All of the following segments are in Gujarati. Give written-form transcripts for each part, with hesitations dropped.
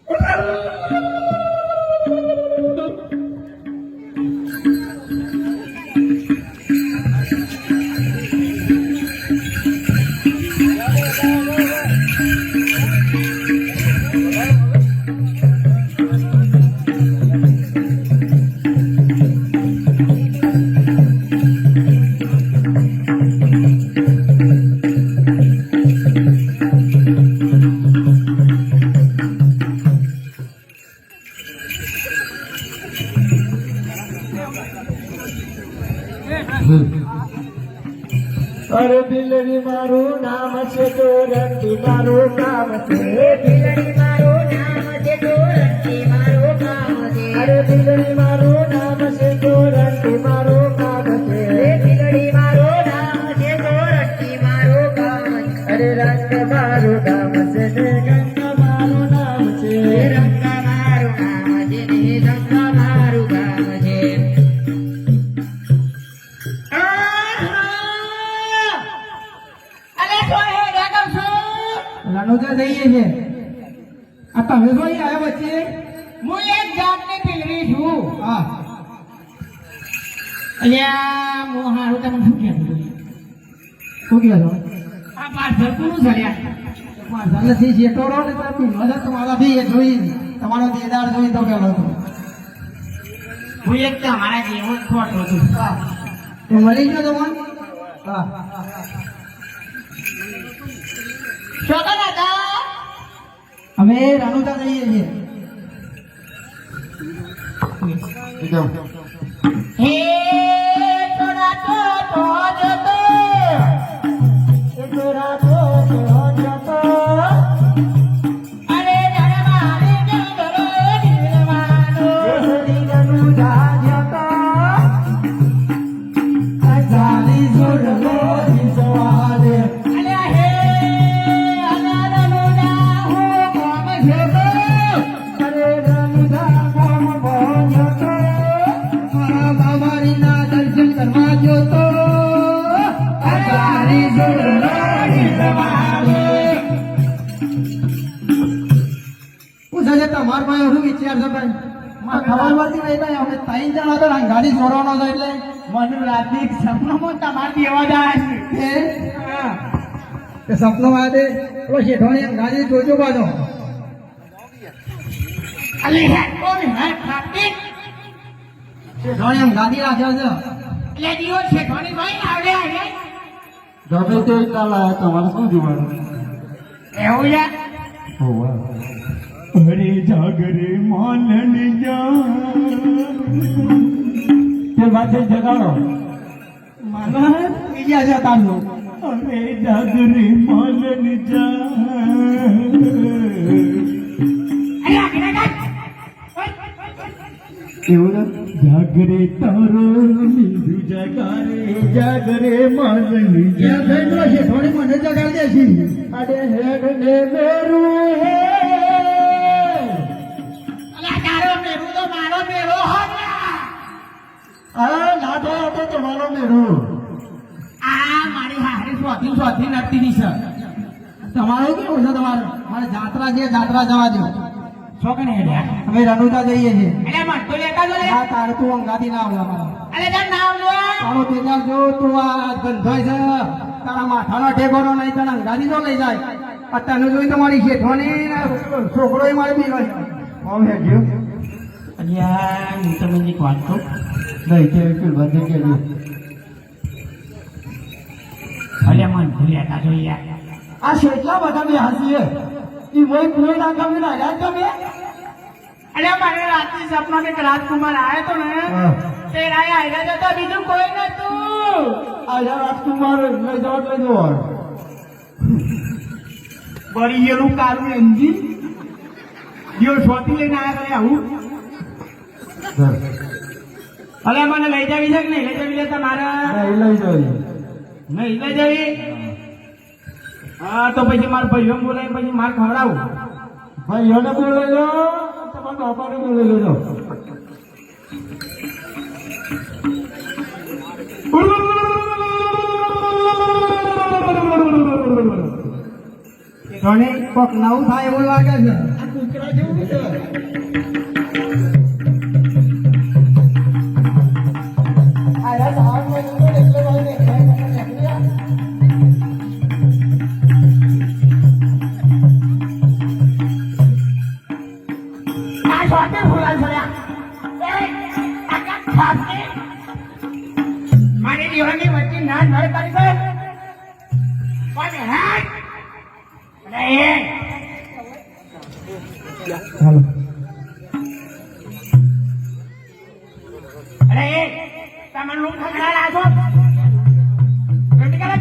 બોલો અરે દિલડી મારું નામ છે તો રંગી મારું કામ છે દિલડી મારું નામ છે તો રંગી મારું કામ છે અરે દિલડી મારું નામ છે તો રંગી મારું કામ છે દિલડી મારું નામ છે તો રંગી મારું કામ છે અરે રંગ મારું કામ છે ને ગંગા મારું નામ છે રંગ મારું નામ છે ને રંગ મારું કામ છે રણુજા જઈએ છે આ તમે શું અહીં આવ્યા વચ્ચે હું એક જાતની પીલરી છું હા અલ્યા હું હારું તમને શું કહેતું શું કહો છો આ પાછળ કોનું સળ્યા મારા નથી શેટોરો ને તમે પીલો છે તમારાથી એ જોઈ તમારો દેદાર જોઈ તો પેલો હતો હું એક તમારા જેવો જ ખોટો છું તો મળી ગયો તમને હા શું કરો દાદા અમે રણુજા જઈએ છીએ હે થોડા તો જતો એ તોરા તો જતો અરે જરમારી જંગલો દિલવાનો દિલનું જાજતો અજાલી જોડલો દિસવાલે અલ્યા હે અનારનો ના હો કોમ જેતો અરે રંગા કોમ બોજતો મારા બાબારી ના દર્શન કરવા ગયો તો અજાલી જોડલો દિસવાલે પૂછે છે તમાર પાસે શું વિચાર છે ભાઈ મારે ખબર પડતી નહીં ભાઈ અમે ત્રણ જણા તો ગાડી ચોરવાનો છે એટલે મને રાતની સપનામાં તમારી અવાજ આવે છે કે સપનો આવે પેલો શેઠોણી ગાડી જોજો બાજો અલે હેડ કોણ હે ખાતી શેઠોણી એમ ગાડી રાખ્યો છે એટલે દીવો છે કોની ભાઈ આવડે આવે ગમે તે કાલા તમારે શું જોવાનું એવું છે અરે જાગરે માનન જા તે વાતે જગાડો મારા બીજા છે તારનો અરે જાગરે માનન જા અરે આગળ કાટ એવું ને જાગરે તારો મીંડુ જગારે જાગરે માનન જા પેલો શેઠોણી મને જગાડી દેશે અરે હેડ ને મેરું હે અલે તારો મેરું તો મારો મેરો હોના આ લાડો હતો તમારો મેરું આ મારી હારી સ્વાથી નડતી ની છે તમારું કેવું છે તમારું મારે જાત્રા છે જાત્રા જવા દો છોકને હેડ્યા અમે રણુજા જઈએ છીએ અલે મન તો લેતા જો લે આ તારે તું અંગાથી ના આવલા મારા અલે તાર નામ લો તારો તેજાર જો તું આ ગંધોય છે તારા માથાનો ઠેકોનો નહીં તને અંગાથી તો લઈ જાય અત્યારનો જોઈ તો મારી શેઠોની ને છોકરો મારે બીલો છે કોમ હે ગયો અલ્યા હું તમને એક વાત કહું નહીં કે બધે કે અલે મન તો લેતા જો યાર આ શેટલા બધા બે હાસીએ ઈ કોઈ કોઈ ના ગમે ના યાદ ગમે અલે મારે રાત્રિ સપનો કે રાજકુમાર આયો તો ને તે રાય આયરા જતો બીજું કોઈ નતું આ યાર રાજકુમાર લઈ જાવ લઈ જાવ બરી એનું કારું એન્જિન યો છોટી લઈને આયા કરે આવું અલે મને લઈ જાવી છે કે નહીં લઈ જાવી લે તમારા લઈ જાવ નહીં લઈ જાવી હા તો પછી મારા ભાઈઓ બોલાય પછી માર ખવડાવું ભાઈ એને બોલાઈ લો તમારા બાપાને બોલાઈ લેજો ઘણી કોક નવું થાય એવું લાગે છે આ કૂતરા જેવું છે આ યાર સાવ મને એટલે ભાઈ આ છોટે ફૂલાલ ફર્યા મારી દીવાની વચ્ચે ના નળ કરી દે કોને હાય નહીં હાલો અરે એ તમને લોક ખગડા લાગો ગંડી કરે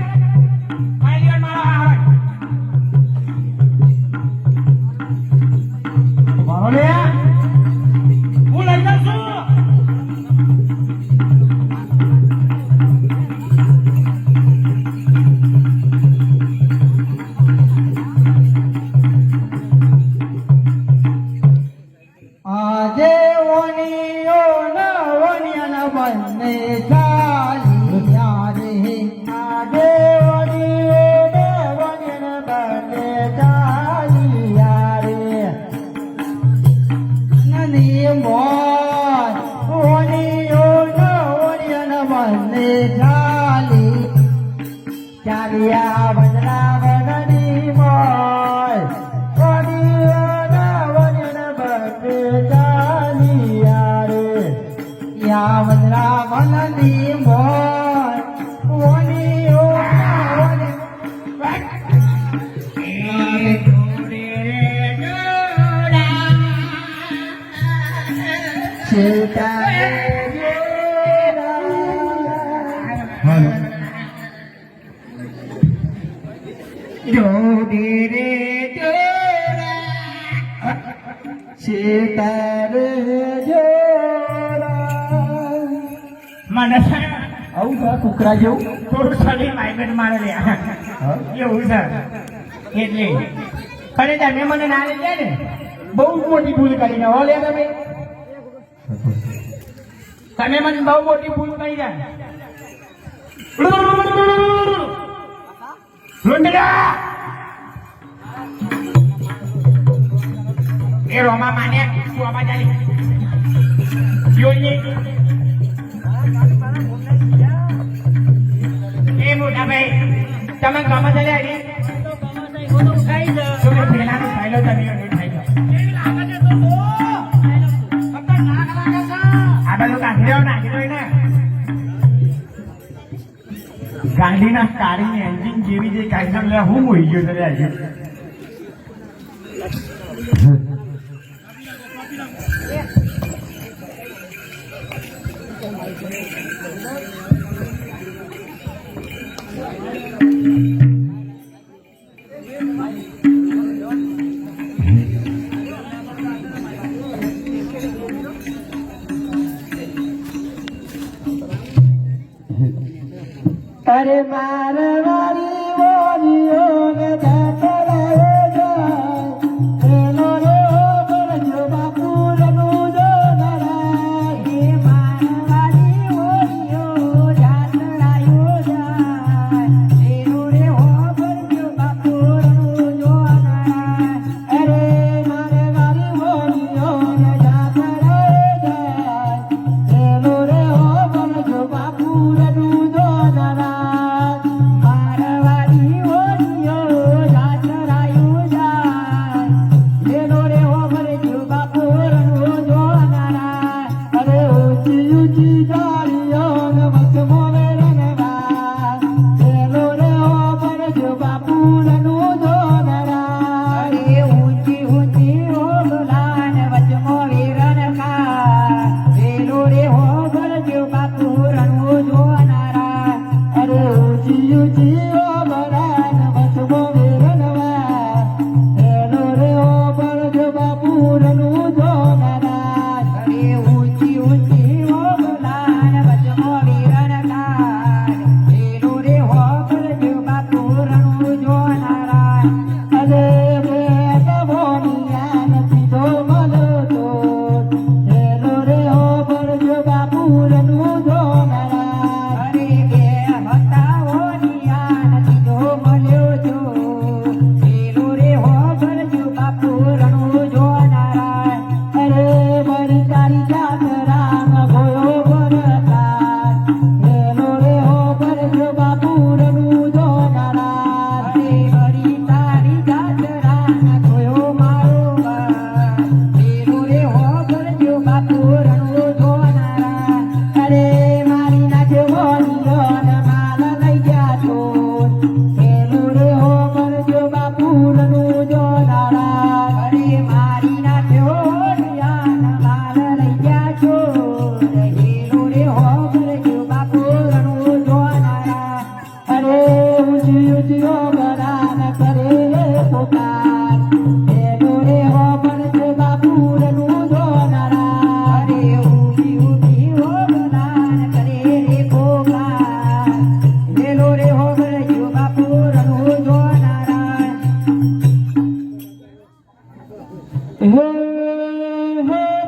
બંને ચાલિયા રે આ દેવની દેવને બંને ચાલિયા રે નની મોર ઓનિયો ઓનિયન બંને ચાલી ચાલિયા વજરાવનની મોય ઓનિયો ઓનિયન બંને ચાલિયા રે યા વજરાવનની મોર ઓનિયો મને આવું છે કુકરા જેવું થોડું શરીર વાઇબ્રેટ મારે લે એવું છે એટલે ખરે તમે મને ના લઈ જાય ને બહુ મોટી ભૂલ કરીને હો લે તમે મને બહુ મોટી ભૂલ કરી જાય લુંડરા એ રોમા માને તું આમાં ચાલી યોની એ મોટા ભાઈ તમે ગામમાં ચાલ્યા રે તમે પેલાનું ખાઈ લો તમે ખાઈ લો આ બધું નાખી દો ને ગાંધીના કારની એન્જિન જેવી જે કાયદા લે હું મોઈ ગયો તને આવ્યો અરે મારવાડી ઓરિયો ને જાતરાએ જાય એનો રે બરજો બાપુરનું જો નરાય એ મારવાડી ઓરિયો જાતરાયો જાય એનો રે બરજો બાપુરનું જો નરાય અરે મારવાડી ઓરિયો ને જાતરાએ જાય એનો રે બરજો બાપુરનું જો નરાય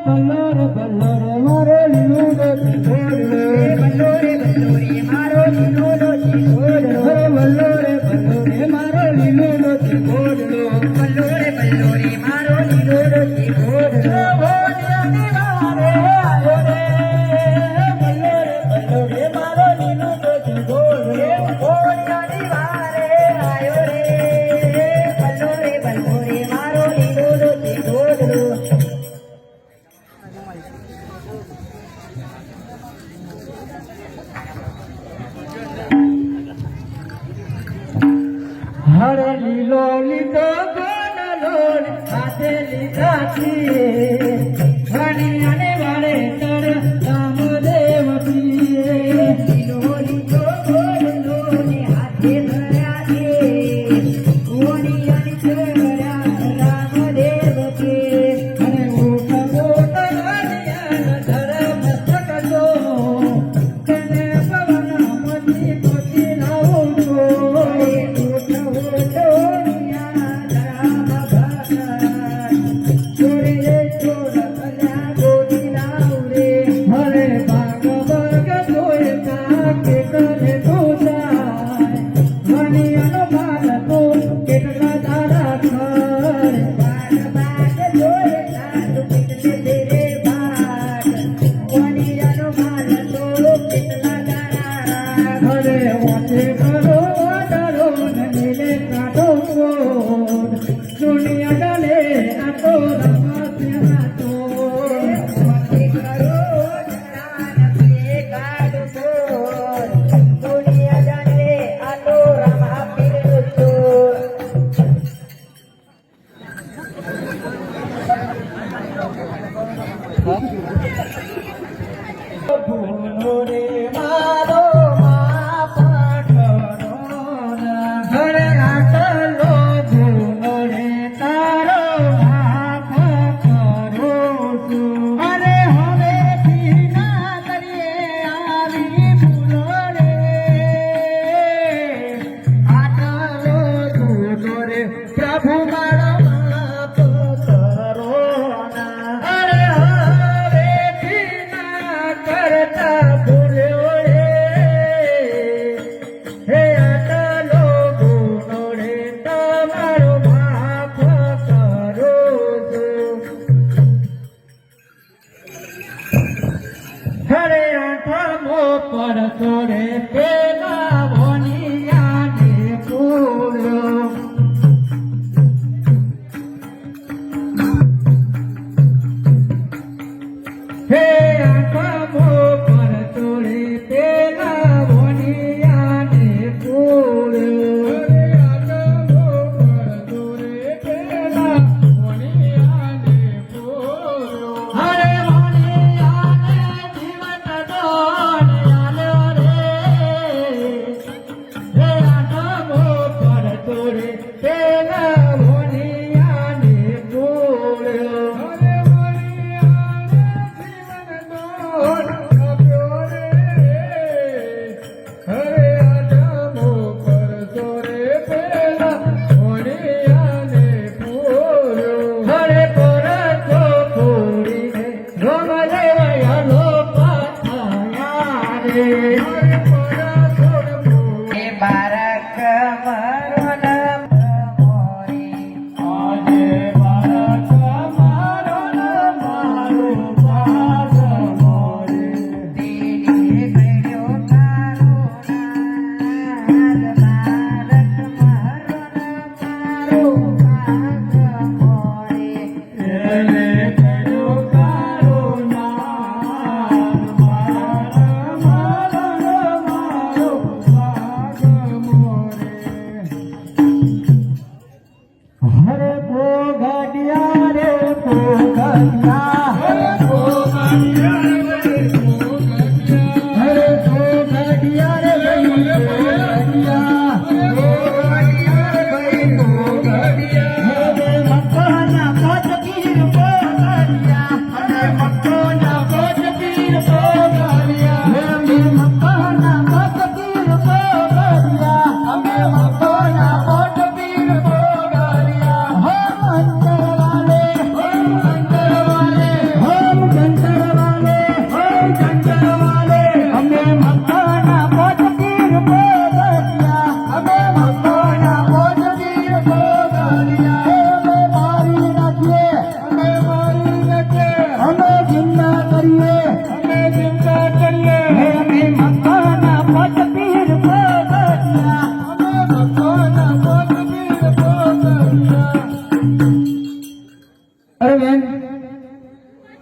બલ્લર બલ્લર મારે લીલું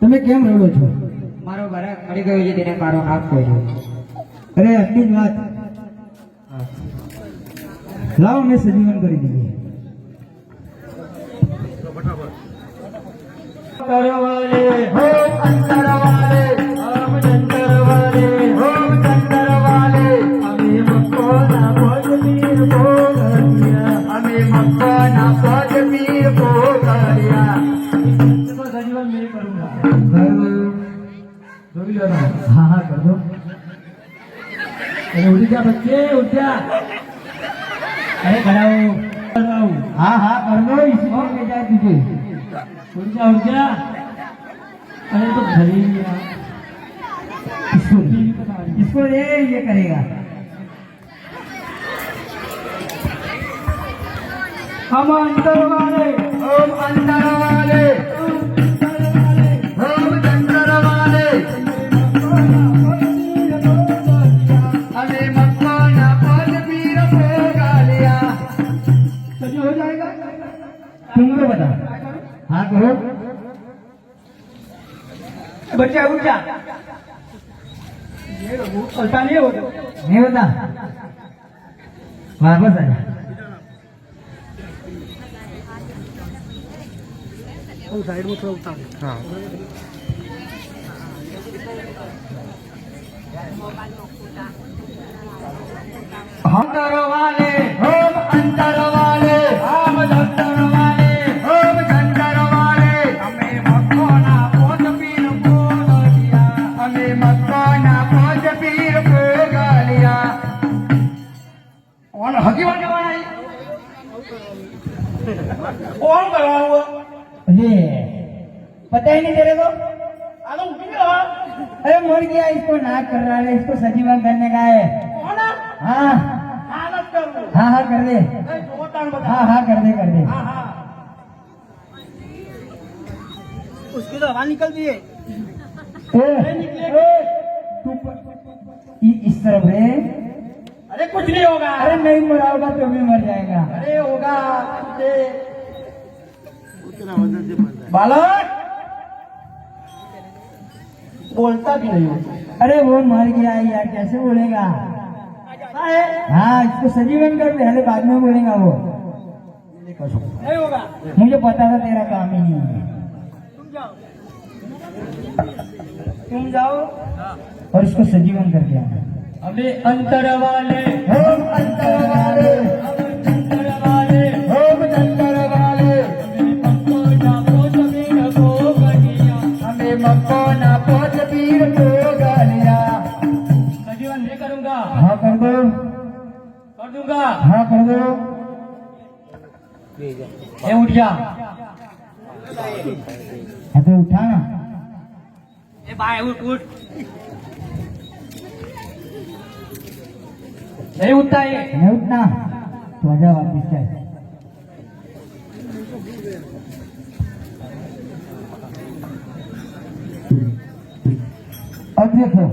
તમે કેમ રડો છો? મારો બાળક મળી ગયો છે તેને મારો હાથ કર્યો. અરે આટલી જ વાત. લાવો મેં સજીવન કરી દીધી. अंतर वाले ओम अंतर वाले हम जंतर वाले ओम चंद्र वाले हमें मक्कोना पद पीर भोगरिया हमें मक्काना पद पीर को गरिया इसको सजीवन मैं करूंगा कर दो ना हाँ हाँ कर दो अरे उठ जा बच्चे उठ जा अरे खड़ा हो हाँ हाँ कर दो इसको ले जाए तुझे उठ जा अरे तो घर ही गया इसको ये करेगा हम अंतर वाले ओम अंतर वाले ओम चंद्र वाले हमें मक्काना पद पीर को गालिया सजी हो जाएगा तुमको बता हाँ करो बच्चा उठ जा पलटा नहीं होता नहीं बता वापस आ जा साइड में थोड़ा उतार हाँ अंतर वाले ओम अंतर वाले हम जंतर वाले ओम चंद्र वाले हमें मक्कोना पद पीर भोगरिया हमें मक्काना पद पीर को गालिया कौन हकी बन के बनाई कौन करवा हुआ अरे पता ही नहीं तेरे को आलो उठ गया अरे मर गया इसको ना कर रहा है इसको सजीवन करने का है कौन हाँ हालत कर दो हाँ हाँ कर दे दो टांग बता हाँ हाँ कर दे हाँ हाँ उसकी तो हवा निकल दी है तू इस तरफ रे अरे कुछ नहीं होगा अरे नहीं मरा होगा तो भी मर जाएगा अरे होगा बालक बोलता भी नहीं होता अरे वो मर गया यार कैसे बोलेगा हाँ इसको सजीवन कर पहले बाद में बोलेगा वो नहीं होगा मुझे पता था तेरा काम ही नहीं है तुम जाओ और इसको सजीवन करके आना हमें अंतर वाले ओम अंतर वाले हम जंतर वाले ओम चंद्र वाले हमें मक्कोना पद पीर भोगरिया हमें मक्काना पद पीर को गालिया सजीवन नहीं करूंगा हाँ कर दो कर दूंगा हाँ कर दो ये उठ जा हाँ तो उठा ना ए भाई उठ उठ नहीं उठता ये नहीं उठना तो आजा वापिस चल अब देखो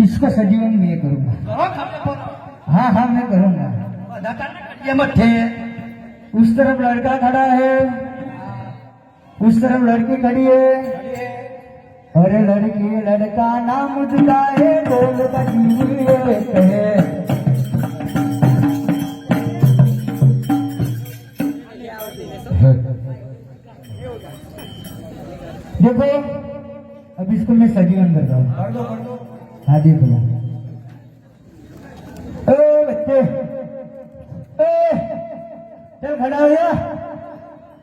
इसको सजीवन मैं करूंगा हाँ हाँ मैं करूंगा ये मठे उस तरफ लड़का खड़ा है उस तरफ लड़की खड़ी है अरे लड़की लड़का ना मुस्काए ढोल बजी है देखो अब इसको मैं सजीवन करता हूँ हाँ देखो ओ बच्चे चल खड़ा हो जा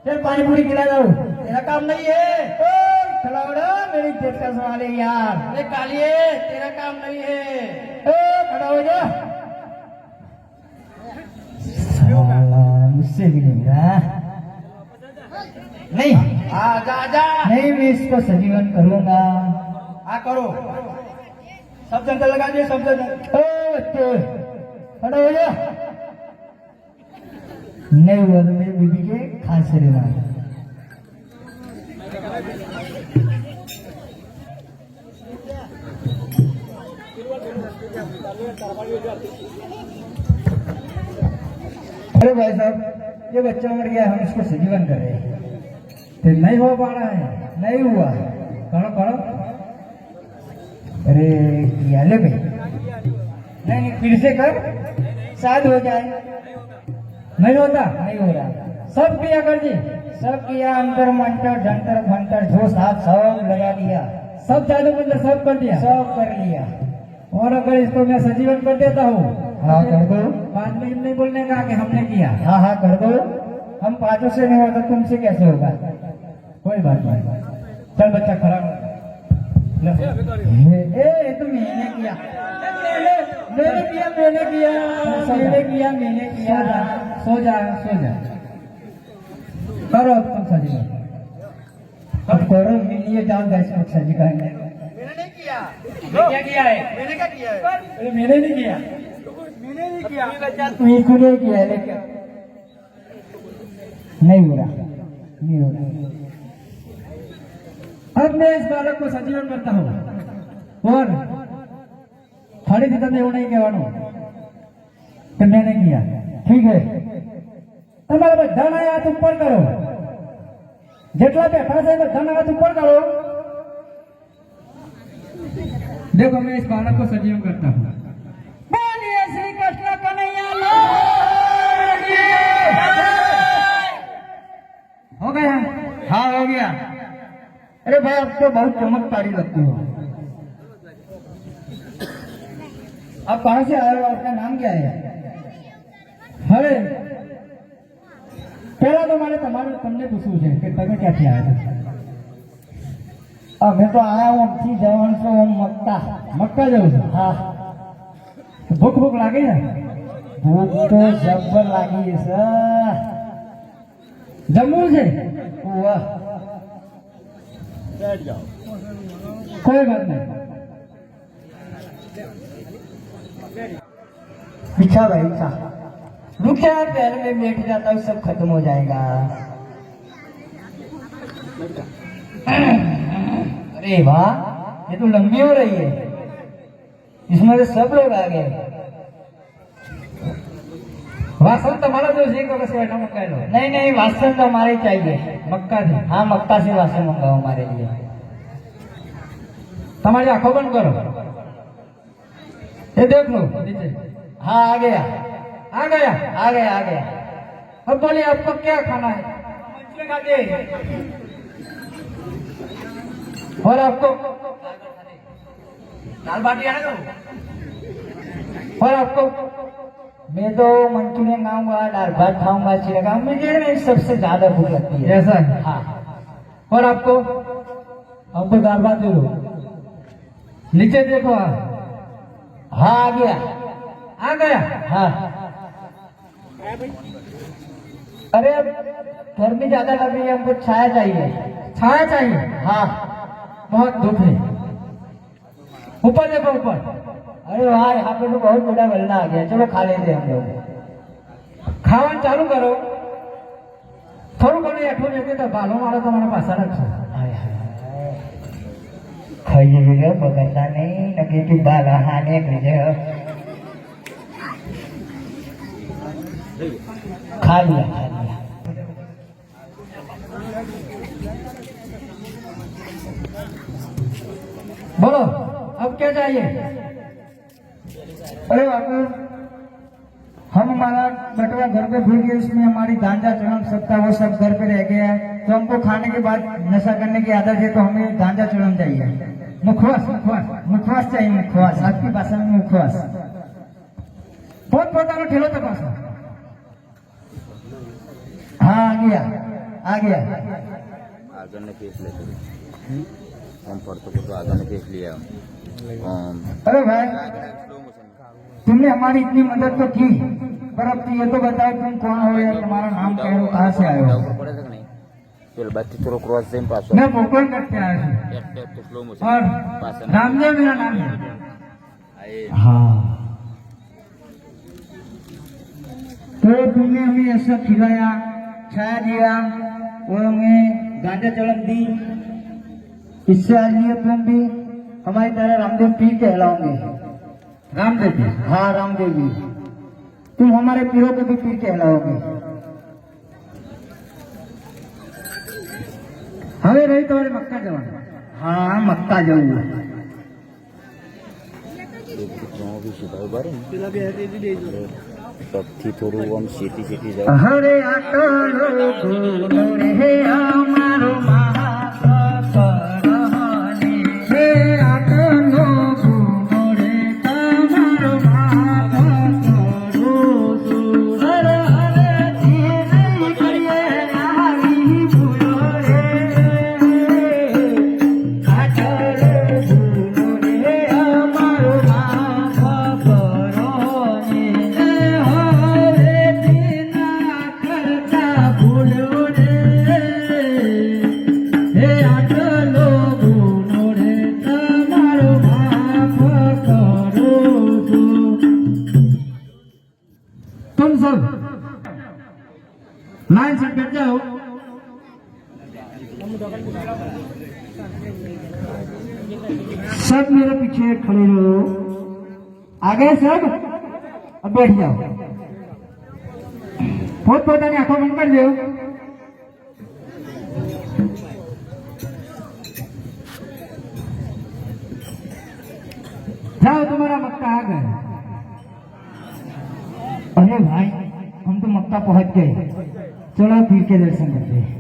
चल पानी पूरी खिला दो तेरा काम नहीं है खड़ा हो ना मेरी इज्जत का सवाल है यार अरे कालिए तेरा काम नहीं है खड़ा हो जा साला, मुझसे भी नहीं रहा नहीं जा नहीं मैं इसको सजीवन करूंगा हाँ करो सब जंतर लगा दिए सब जंतर ओ बच्चे खड़ा हो जा नहीं हुआ तो मेरी बीबी के खास से लेना अरे भाई साहब ये बच्चा मर गया हम इसको सजीवन कर रहे हैं तो नहीं हो पा रहा है नहीं हुआ करो करो अरे किया ले भाई नहीं फिर से कर शायद हो जाए नहीं होता नहीं हो रहा सब क्रिया कर दी सब किया अंतर मंतर जंतर फंतर जो साथ सब लगा दिया, सब जादू मंत्र सब कर दिया। सब कर लिया। और अगर इसको मैं सजीवन कर देता हूँ, हाँ कर दो। बाद में नहीं बोलने का कि हमने किया। हाँ हाँ कर दो। हम पांचों से नहीं होता, तुमसे कैसे होगा? कोई बात नहीं, चल बच्चा खड़ा हो। ए तो मैंने किया, मैंने किया सो जा करो अब तुम सजीवन। अब करो, मिलिए जाओ 10 लोग सजी कहेंगे। क्या किया है? मैंने नहीं किया। मीकू ने किया है, लेकिन नहीं हो रहा, नहीं हो रहा। अब मैं इस बालक को सजीवन करता हूँ और खड़ी थी तब એવું નહીં કહેવાનું કે मैंने किया। ठीक है, તમારા બધાના હાથ ઉપર કરો, જેટલા બેઠા છે બધાના हाथ ऊपर करो। देखो मैं इस बालक को सजीवन करता हूँ। बोलिए श्री कृष्ण कन्हैया लाल की। हो गया? हाँ हो गया। अरे भाई अब तो बहुत चमत्कारी लगती हो। आप कहाँ से आए हो? आपका नाम क्या है? હવે પહેલા તો મારે તમને પૂછવું છે કે તમે ક્યાંથી આવ્યા હતા? मैं तो आया हूँ अमથી જવાનું છે મક્કા। મક્કા જવું છે? हाँ, ભૂખ લાગી ને? ભૂખ તો જબ્બર લાગી છે। જમવું છે? વાહ, કોઈ વાત નહીં। पीछा भाई पीछा, रुक जा, पैर में बैठ जाता हूँ, सब खत्म हो जाएगा। अरे वाह, ये तो लंबी हो रही है, इसमें तो सब लोग आ गए। વાસણ તમારા જો છે કે પછી એના મંગાવી લો? नहीं नहीं, वासन तो हमारे चाहिए। મક્કા થી? हाँ, मक्का से वासन मंगाओ हमारे लिए। તમારી આંખો બંધ કરો, ये देख लो नीचे। हाँ आ गया, आ गया? आ गया, आ गया। अब बोलिए आपको क्या खाना है? मंचूरियन खाते? और आपको? दाल बाटी आने दो। और आपको? मैं तो मंचूरियन खाऊंगा, दाल भात खाऊंगा, चिड़े खाऊंगा, मुझे ना सबसे ज्यादा भूख लगती है। ऐसा है? हाँ, और आपको? हमको दाल भात दे दो। नीचे देखो आप। हाँ आ गया, आ गया? हाँ। अरे अब गर्मी ज्यादा लग रही है, हमको छाया चाहिए। छाया चाहिए? हाँ। बहुत धूप है। ऊपर देखो, ऊपर। अरे वाह, यहाँ पे तो बहुत बड़ा गलना आ गया, चलो खा लेते हैं हम लोग। ખાવાનું ચાલુ કરો, થોડું ઘણું એઠું જશે તો ભાલો મારો તમારા પાછા રાખશો। हाय हाय, खाइए भी बगलता नहीं लगे कि बाला हाने के खा लिया, खा लिया। बोलो अब क्या चाहिए? अरे बाबू, हम हमारा बटवा घर पे भूल गए, उसमें हमारी गांजा चढ़म सबका वो सब घर पे रह गया है, तो हमको खाने के बाद नशा करने की आदत है, तो हमें गांजा चढ़म चाहिए। मुखवास, मुखवास, मुखवास चाहिए, मुखवास, आपकी भाषा में मुखवास। પોતપોતાનો ઠેલો તપાસો। हाँ आ गया, आ गया। आगे ने केस लेते हम पढ़ते को तो आगे ने केस लिया। अरे भाई, तुमने हमारी इतनी मदद तो की, पर अब तो ये तो बताओ तुम कौन हो या तुम्हारा नाम क्या है, कहाँ से आए हो? पड़े थे नहीं चल बच्चे थोड़ा क्रॉस सेम पास मैं पोकरण करके आया हूँ तो स्लो मोशन और रामदेव मेरा नाम है। आए हाँ, तो तुमने हमें ऐसा खिलाया, छाया दिया और हमें गांजा चढ़म दी, इससे आज लिए तुम भी हमारी तरह रामदेव पीर कहलाओगे। रामदेव जी? हाँ रामदेव जी, तुम हमारे पीरों को भी पीर कहलाओगे। હવે રહી તમારે મક્કા જવાનું। हाँ मक्का जाऊंगा। भी सिपाही बारे પગથી થોડું આમ શેતી શેતી જાય. હરે આટલો ગુનો રે અમારો મહાપરાને હે આટલો ગુનો રે તમારો મહાપરો હર હર ધીરે કરીએ આવી ભૂલો રે આટલો ગુનો રે અમારો મહાપરો ને હરે દિના કરતા ભૂલો રે હે આટલો ગુનો રે તમારો માફ કરો છો. तुम सब लाइन से कट जाओ. सब मेरे पीछे खड़े रहो. आगे सब अब बैठ जाओ. પોતપોતાની આંખો બંધ કરી દો. जाओ तुम्हारा मक्का आ गया. अरे भाई हम तो मक्का पहुंच गए. चलो पीर के दर्शन करते हैं.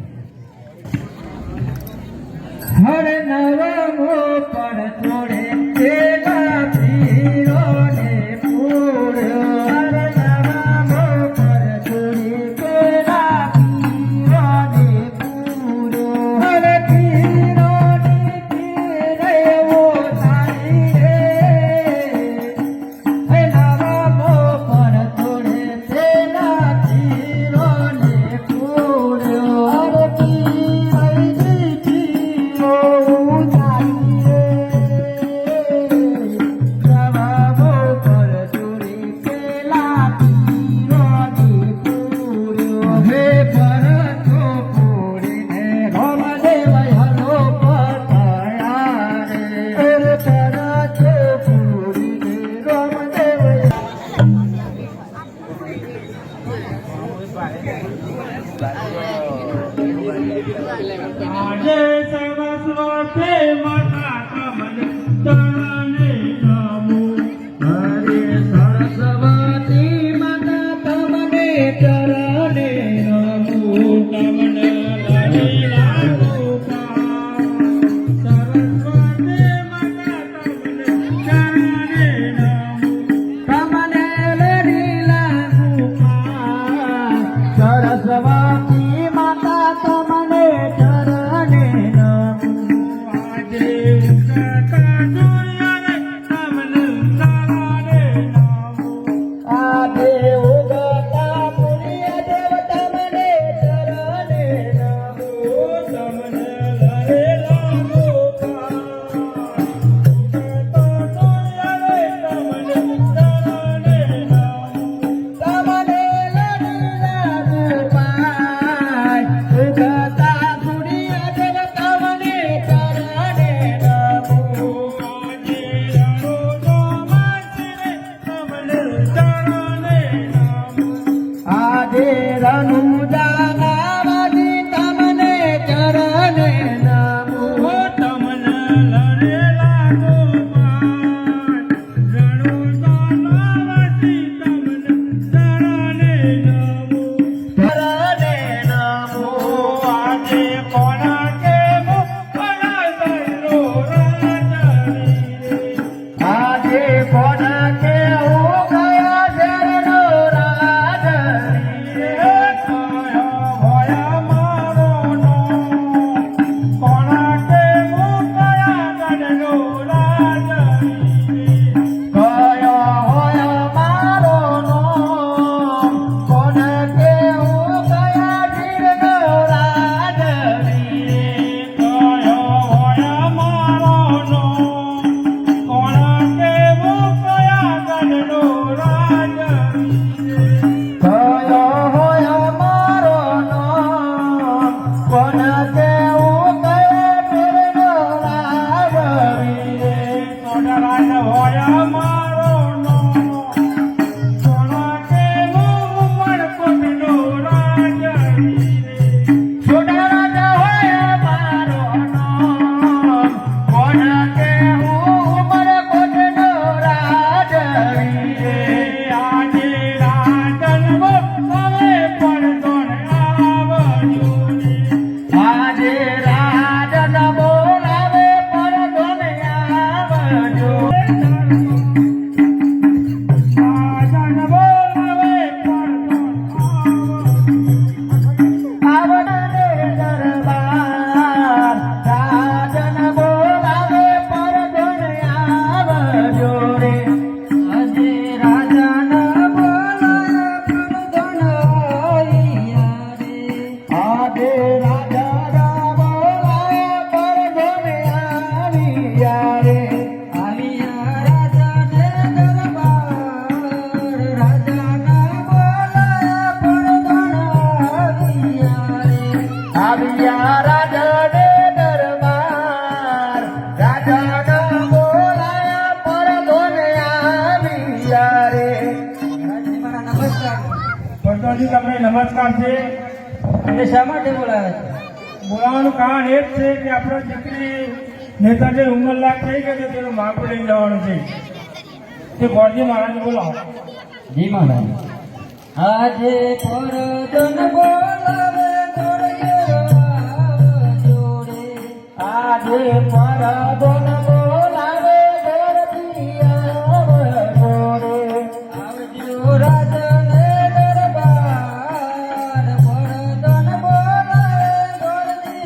हर नवमो पर छोड़े तेरा पीरो ने पूरो. हर नवमो पर छोड़े तेरा पीरो ने पूरो. हर पीरो ने पीरे वो साई रे. હે નવમો પર થોડે તેના પીરો ને પૂર્યો. અરે પીરજી પીરો ઉતારી રે. નવમો પર થોડે તેના પીરો ને પૂર્યો. હે ભરતો પૂરીને રામદેવ હલો પતાયા રે. અરે ભરતો પૂરીને રામદેવ આજે સરસ્વતી માતા તમને તરણે નમો. હરે સરસ્વતી માતા તમને ચરણે નમો. તમને લડી લાગો પાર. સરસ્વતી માતા તમને ચરણે નમો. તમને લડી લાગુ પાર. સરસ્વતી માતા તમને ચરણે નમો. આજે ઉગતા સૂર્ય આવ્યા રાજાને દરબાર રાજાના બોલાયા પરધોને આવ્યા રે મારા નમસ્કાર ભગવાનજી તમને નમસ્કાર છે. એટલે શા માટે બોલાવે છે? બોલાવાનું કારણ એ જ છે કે આપણા દીકરી નેતાજી ઉંમરલાયક થઈ ગઈ છે તેનું માપું લઈને જવાનું છે. તે ગોરજી મહારાજ બોલાવો. જી મહારાજ. આજે પરદન બોલાવે જોડે, આજે પરદન બોલાવે જોડે, આવજો રાજને દરબાર, પરદન બોલાવે જોડે,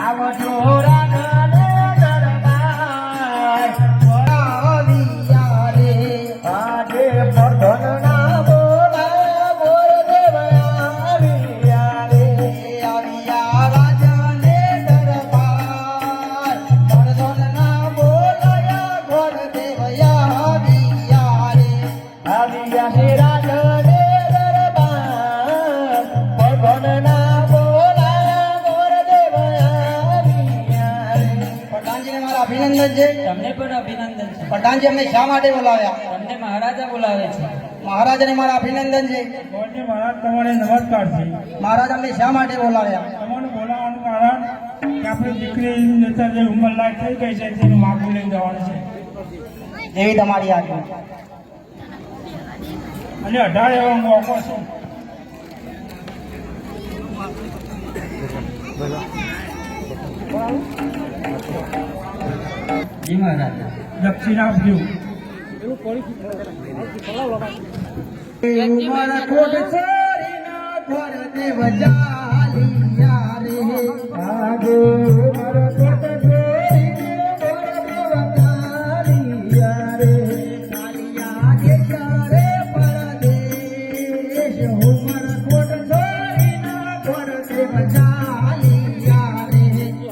આવજો રાજને દરબાર, બોલાવ્યા રે. આજે પરધનના બોલાવ્યા ગોરદેવ આવ્યા રે. આવ્યા રાજાને દરબાર, પરધનના બોલાવ્યા ગોરદેવ આવ્યા રે. આવ્યા છે રાજને દરબાર, પરધનના બોલાવ્યા ગોરદેવ આવ્યા રે. પ્રધાનજીને મારા અભિનંદન છે. તમને પણ અભિનંદન છે. પ્રધાનજી અમને શા માટે બોલાવ્યા? તમને મહારાજા બોલાવે છે. મહારાજને મારા અભિનંદન છે. ગોરજી મહારાજ તમારે નમસ્કાર છે. મહારાજ અમને શા માટે બોલાવ્યા? તમારું બોલાવવાનું કારણ કે આપણી દીકરી નેતાજી ઉંમરલાયક થઈ ગઈ છે તેનું માપું લઈને જવાનું છે. જેવી તમારી આજ્ઞા. અને 18 એવો મોકો છે. જી મહારાજ. દક્ષિણ આપજો. ઉમર કોટ છોરીના ઘોર દેવ જાલિયા રે. આજે ઉમર કોટ છોરીને ઘોર દેવ જાલિયા રે. જાલિયા દેશ રે પરદેશ, ઉમર કોટ છોરીના ઘોર દેવ જાલિયા રે.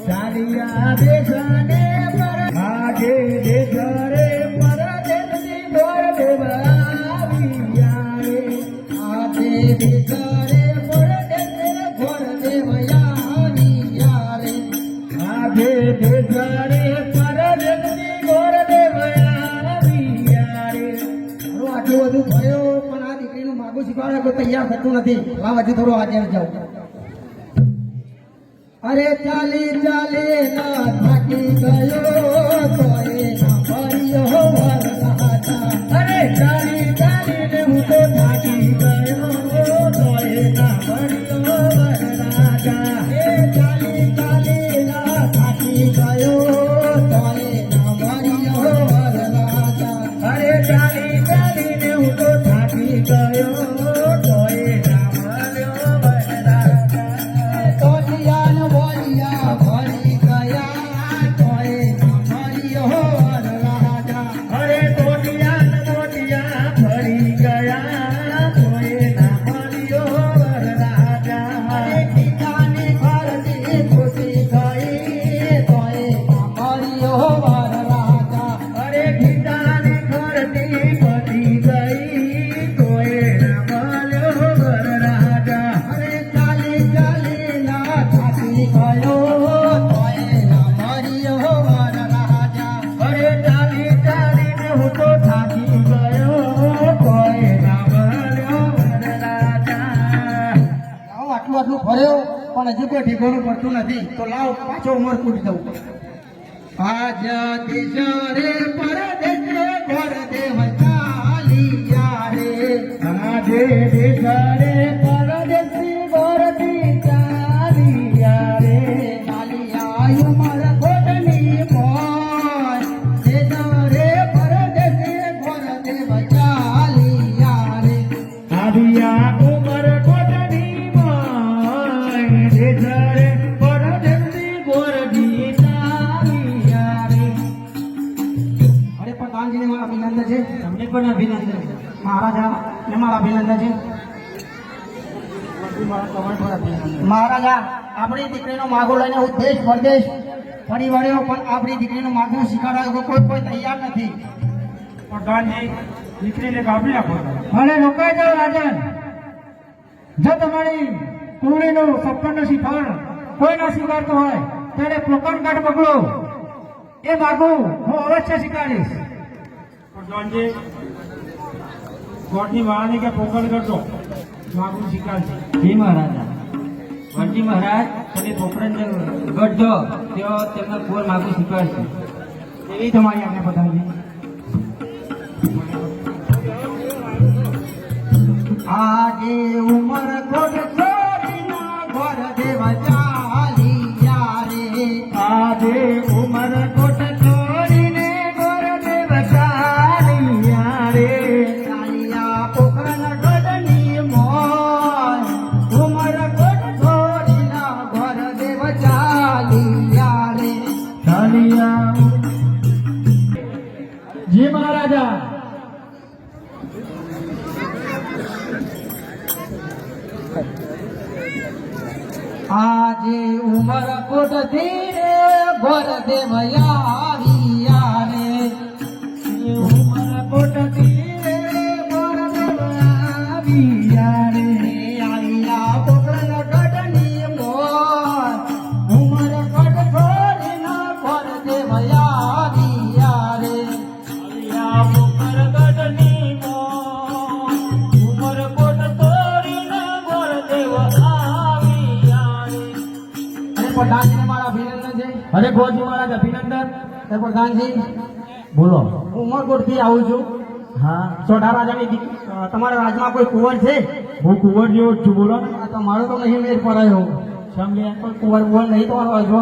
જાલિયા દેશ ને પર આજે દેશ રે પરદેશની ઘોર દેવ આવ્યા રે. આજે દેશ રે પરદેશ ઘોર દેવ આવ્યા રે. આજે દેશ રે પરદેશની ઘોર દેવ આવ્યા રે. મારું આટલું બધું થયો પણ આ દીકરીનું માગું શીખવાડે કોઈ તૈયાર થતું નથી. લાવ હજુ થોડું હાજર જાઉં. અરે ચાલી ચાલી ના થાકી ગયો તોય ના ભર્યો વરરાજા. અરે ચાલી ચાલીને હું તો થાકી ગયો તોય ના ભર્યો વરરાજા. એ ચાલી ચાલી ના થાકી ગયો તોય ના ભર્યો વરરાજા. અરે ચાલી ચાલીને હું તો થાકી ગયો તોય ના ભર્યો વરરાજા. તોલિયાન બોલિયા ભરી ગયા તોય ના ભર્યો વરરાજા. અરે તોલિયાન બોલિયા ભરી ગયા તોય ના ભર્યો વરરાજા. અરે ટીકાની ભરતી ખુશી ગઈ તોય ના ભર્યો વરરાજા. અરે ટીકાની ભરતી ખુશી ગઈ તોય ના ભર્યો વરરાજા. અરે ચાલી ચાલી ના થાકી ગયો તોય ના ભર્યો વરરાજા. અરે ચાલી ચાલીને હું તો થાકી ગયો તોય ના ભર્યો વરરાજા. લાવ આટલું આટલું ફર્યો પણ હજુ કોઈ ઠીકોનું પડતું નથી તો લાવ પાછો ઉમર કૂટી દઉં. આજ દેશ રે પરદેશ ઘોર દેવ ચાલિયા રે. આજે દેશ રે પરદેશી ઘોર દી ચાલિયા રે. ચાલિયા ઉમર કોટની મોય દેશ રે પરદેશી ઘોર દેવ ચાલિયા રે. આવ્યા ઉમર કોટની મોય દેશ રે પરદેશી ઘોર દી ચાલિયા રે. અરે પ્રધાનજીને મારા અભિનંદન છે. તમને પણ અભિનંદન છે. મહારાજા ને મારા અભિનંદન છે. મહારાજા આપણી દીકરીનો માગો લઈને હું દેશ પરદેશ ફરી વળ્યો પણ આપણી દીકરીનું માગું શીખવાડવા કોઈ તૈયાર નથી. પ્રધાનજી દીકરીને કાપી આપો. મને રોકાઈ જાઓ રાજન. જો તમારી કુંવરીનું સપનનું શ્રીફળ કોઈ ના સ્વીકારતો હોય ત્યારે પોકણ કાઢ પકડો એ માગું હું અવશ્ય સ્વીકારીશ. પ્રધાનજી કોર્ટની વાળાને કે પોકળ કરતો માગું સ્વીકારશે. જી મહારાજા. વનજી મહારાજ તમે પોકરણ ગઢજો તેઓ તેમના કુંવર માગું સ્વીકારશે. એવી તમારી આજ્ઞા પ્રધાનજી. આજે ઉમર કોટ છોડીના ઘર દેવા ચાલિયા રે. આજે ઉમર કોટ છોડીને ઘર દેવા ચાલિયા રે. ચાલિયા પોખરણ ગઢની મોય. ઉમર કોટ છોડીના ઘર દેવા ચાલિયા રે. ચાલિયા. જી મહારાજા. આજે ઉમર કોટ ધીરે ઘર દેવયા આવ્યા રે. ઉમર કોટ ધીરે ઘર દેવયા આવ્યા રે. આવ્યા પોકરણ ગઢની મોર. ઉમર કોટ છોડીના ઘર દેવયા આવ્યા રે. આવ્યા પોકરણ ગઢની મોર. ઉમર કોટ છોડીના ઘર દેવયા. પ્રધાનજી મારા અભિનંદન છે. અરે ગોજી મહારાજ અભિનંદન. પ્રધાનજી બોલો. હું ઉમરકોટ થી આવું છું. હા સોઢા રાજાની તમારા રાજમાં કોઈ કુંવર છે? હું કુંવર જેવો જ છું. બોલો ને. આ તમારો તો નહીં મેળ પડાયો. સમજ્યા? કોઈ કુંવર કુંવર નહીં તમારો હજુ.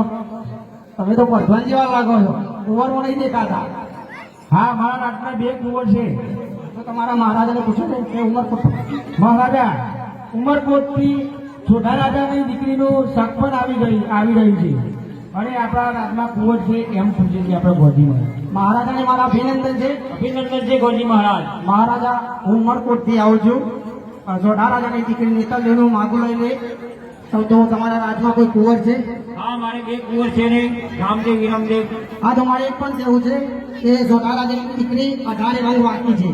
તમે તો પ્રધાન જેવા લાગો છો, કુંવરમાં નહીં દેખાતા. હા મારા રાજમાં 2 કુંવર છે. તો તમારા મહારાજાને પૂછો ને કે ઉમરકોટ મહારાજા ઉમરકોટથી સોઢા રાજાની દીકરીનું સગપણ આવી રહ્યું છે અને આપણા રાજમાં કુંવર છે એમ પૂછે છે આપણે ગોધીમાં. મહારાજાને મારા અભિનંદન છે. અભિનંદન છે ગોજી મહારાજ. મહારાજા હું ઉમરકોટ થી આવું છું. સોઢા રાજાની દીકરી નીતલદેવનું માગું લઈને તો તમારા રાજમાં કોઈ કુંવર છે? હા મારે 2 કુંવર છે ને, રામદેવ વિરમદેવ. હા તો મારે એક પણ કહેવું છે કે સોઢા રાજાની દીકરી 18 વાળી વાતની છે.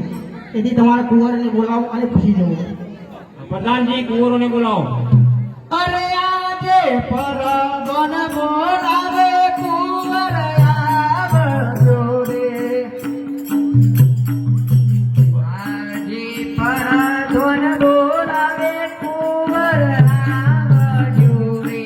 તેથી તમારા કુંવરને બોલાવો અને પૂછી જવું. પ્રધાનજી કુંવરોને બોલાવો. અરે આજે પરગણ બોલાવે કુંવર આવજો રે. આજે પરગણ બોલાવે કુંવર આવજો રે.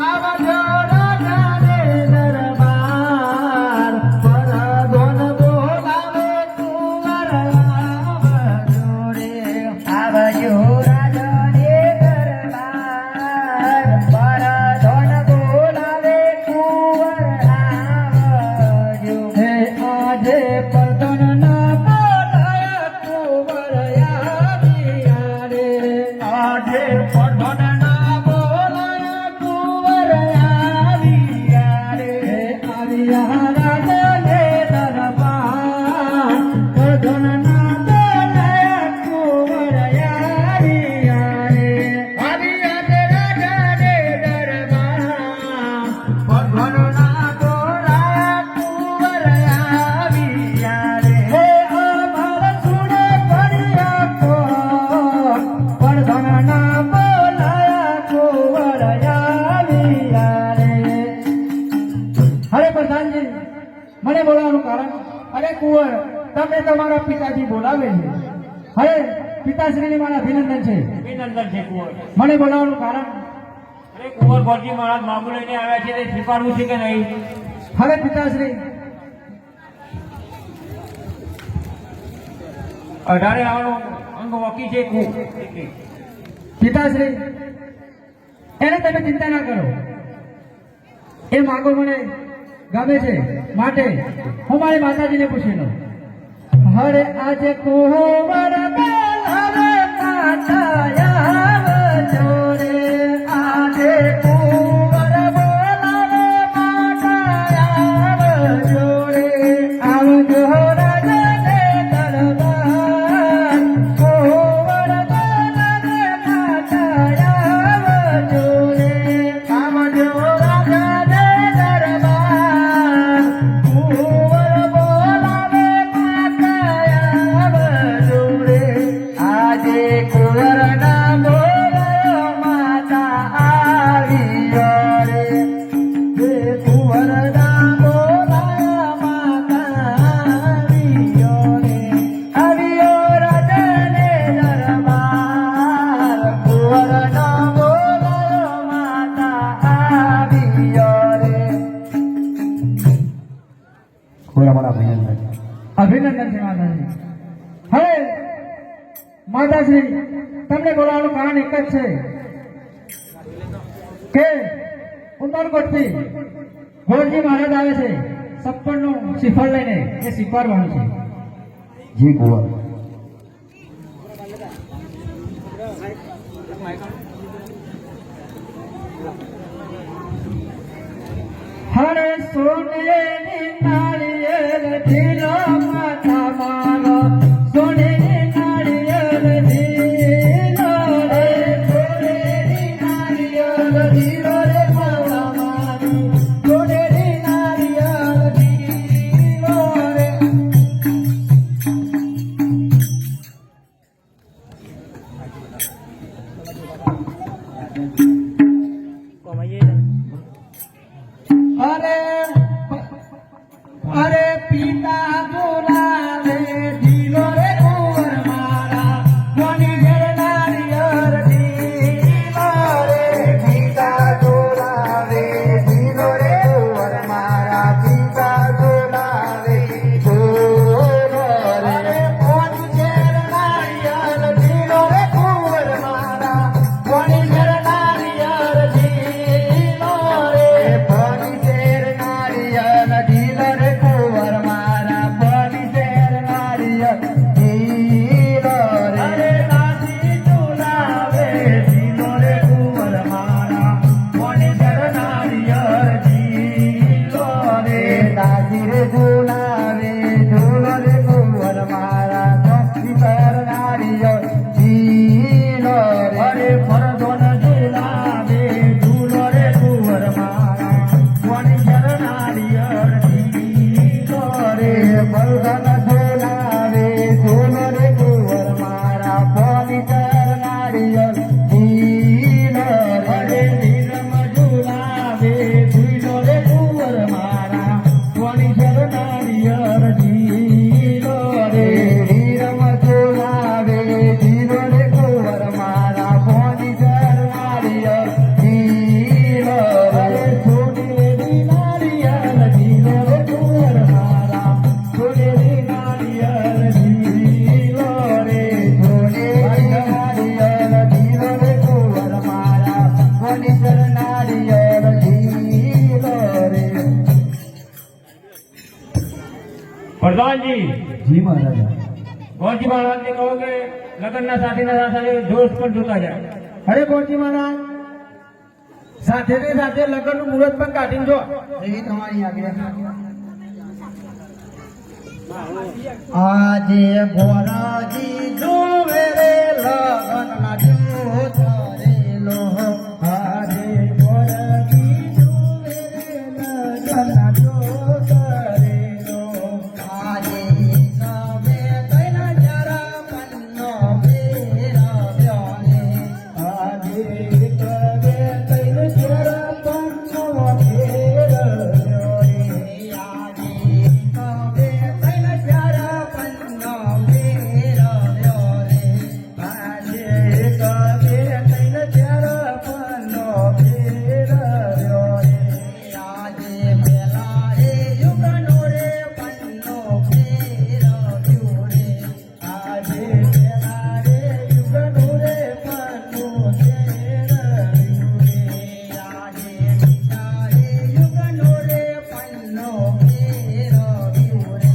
આવજો રાજાને દરબાર. પરગણ બોલાવે કુંવર આવજો રે. આવજો રાજાને દરબાર. પરગણ બોલાવે કુંવર આવજો. હે આજે પરગણના બોલાય કુંવર આવ્યા રે. આજે પરગણના બોલાય કુંવર આવ્યા રે. આવ્યા રાજાને દરબાર. પરગણના બોલાય કુંવર આવ્યા રે. આવ્યા રાજાને દરબાર. પરગણના બોલાય કુંવર આવ્યા રે. હે અમાર સુને ફર્યા કો. પરગણના બોલાય કુંવર આવ્યા રે. અરે પ્રધાનજી મને બોલાવવાનું કારણ? અરે કુંવર તમે તમારા પિતાજી બોલાવે છે. અરે પિતાશ્રીની મારા અભિનંદન છે. અભિનંદન છે કુંવર. મને બોલાવવાનું કારણ? અરે કુંવર ગોજી મહારાજ માગું લઈને આવ્યા છે તે સ્વીકારવું છે કે નહીં? હવે પિતાશ્રી 18 આવવાનો અંગ વકી છે પિતાશ્રી એને તમે ચિંતા ના કરો. એ માગો મને ગમે છે માટે હું મારી માતાજીને પૂછી લઉં. હરે આજે કુંવર બોલાવે માતા આવજો રે. આજે કુંવર બોલાવે માતા આવજો રે. આવજો રાજાને દરબાર. કુંવર બોલાવે માતા આવજો રે. આવજો રાજાને દરબાર. કુંવર બોલાવે માતા આવજો રે. આજે કુંવરના ભલામણ અભિનંદન. અભિનંદન છે માતાજી. હવે માતાશ્રી તમને બોલાવવાનું કારણ એક જ છે કે ઉંદરકોટથી ગોરજી મહારાજ આવે છે 56 નું શ્રીફળ લઈને એ સ્વીકારવાનું છે. જી કુંવર. હરે સોનેની નાળિયેર ઢીલો માથા મારો સોનેની નાળિયેર ઢીલો રે સોનેની નાળિયેર ઢીલો રે માથા મારી સોનેની નાળિયેર ઢીલો રે. અરે પિતા બોલાવે ઢીલો રે કુંવર મારા કોની ઘેર નારિયેળ ઢીલો રે પિતા બોલાવે ઢીલો રે કુંવર મારા પિતા બોલાવે ઢીલો રે કોની ઘેર નારિયેળ ઢીલો રે કુંવર મારા કોની ઘેર નારિયેળ ઢીલો રે કોની ઘેર નારિયેળ ઢીલો રે કુંવર મારા કોની ઘેર નારિયેળ ઢીલો રે. અરે દાદી ઝુલાવે ઢીલો રે કુંવર મારા કોની ઘેર નારિયેળ ઢીલો રે દાદી રે ઝુલાવે ઝૂલો રે કુંવર મારા કોની ઘેર નારિયેળ ઢીલો રે. અરે ફરદોન ઝુલાવે ઝૂલો રે કુંવર મારા કોની ઘેર નારિયેળ ઢીલો રે ફરદોન ઝુલાવે ઝૂલો રે કુંવર મારા કોની ઘેર નારિયેળ ઢીલો રે. અરે નીલમ ઝુલાવે ઝૂલો રે કુંવર મારા કોની ઘેર નારિયેળ ઢીલો રે નીલમ ઝુલાવે ઝૂલો રે કુંવર મારા કોની ઘેર નારિયેળ ઢીલો રે. સોનેરી નારિયેળ ઢીલો રે કુંવર મારા સોનેરી નારિયેળ ઢીલો રે સોનેરી નારિયેળ ઢીલો રે કુંવર મારા કોની ઘેર નારિયેળ ઢીલો રે. પ્રધાનજી જી મહારાજા. ગોરજી મહારાજને કહો કે લગ્નના સાથીના સાથે જોશ પણ જોતા જાય. અરે ગોરજી મહારાજ સાથે ને સાથે લગ્નનું મુહૂર્ત પણ કાઢીને જો. એવી તમારી આજ્ઞા. આજે ગોરાજી જોવે રે લગનના જોત રે લો. આજે ગોરાજી જોવે રે લગનના જોત રે લો. આજે સવે તૈના જરા પન્નો ફેરવ્યો ને. આજે સવે તૈના જરા પન્નો ફેરવ્યો રે. આજે સવે તૈના જરા પન્નો ફેરવ્યો રે. આજે સવે તૈના જરા પન્નો ફેરવ્યો રે. આજે પેલા રે યુગનો રે પન્નો ફેરવ્યો રે. આજે પેલા રે યુગનો રે પન્નો ફેરવ્યો રે. આજે બીજા રે યુગનો રે પન્નો ફેરવ્યો રે.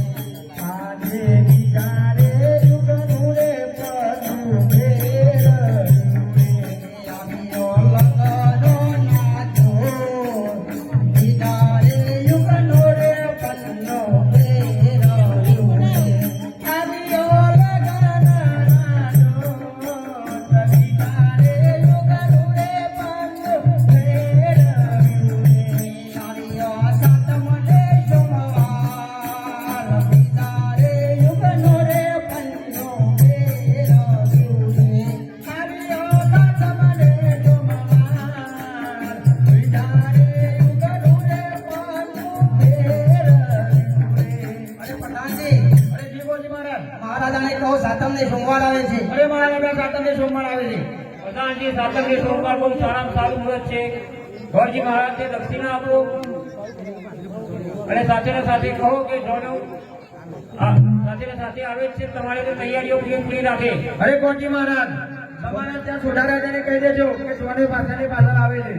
આજે બીજા રે યુગનો રે પન્નો ફેરવ્યો રે. આવ્યો લગનો નાચો બીજા રે યુગનો રે પન્નો ફેરવ્યો રે. આવ્યો લગન નાચો બીજા રે યુગનો રે પન્નો ફેરવ્યો રે. આવ્યો સાતમ રે સોમવાર બીજા રે યુગનો રે પન્નો ફેરવ્યો રે. આવ્યો સાતમ રે સોમવાર બીજા રે યુગનો રે પન્નો ફેરવ્યો રે. અરે પ્રધાનજી અરે જી ગોરજી મહારાજ મહારાજાને કહો સાતમ ને સોમવાર આવે છે. અરે મારા સાતમને સોમવાર આવે છે. પ્રધાનજી સાતમની સોમવાર બહુ સારામાં સારું મુહૂર્ત છે. ગોરજી મહારાજને દક્ષિણા આપો. અને સાથે ને સાથે કહો કે જોનો સાથે ને સાથે આવે છે તમારે તો તૈયારીઓ પૂરી રાખે. અરે કોણજી મહારાજ, તમારા ત્યાં સોઢા રાજાને કહી દેજો કે જોને પાછળની પાછળ આવે છે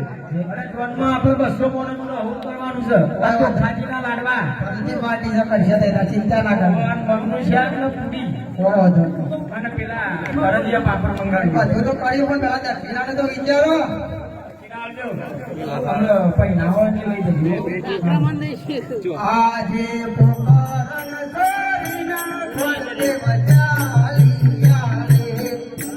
અને જોનમાં આપણે 200 પોણનું આવું કરવાનું છે. આ તો ખાજીના લાડવા બીજી પાર્ટી છે કરશે તે ચિંતા ના કરો. ભગવાન મગનું શાક ને પૂરી કોઈ વાંધો અને પેલા ફરજિયા પાપડ મંગાવી બધું તો કર્યું પણ પેલા દક્ષિણાને તો વિચારો. પહેનાવાની લઈ જજો. આજે પોકારણ સરીના ખોજે બચાલિયા રે.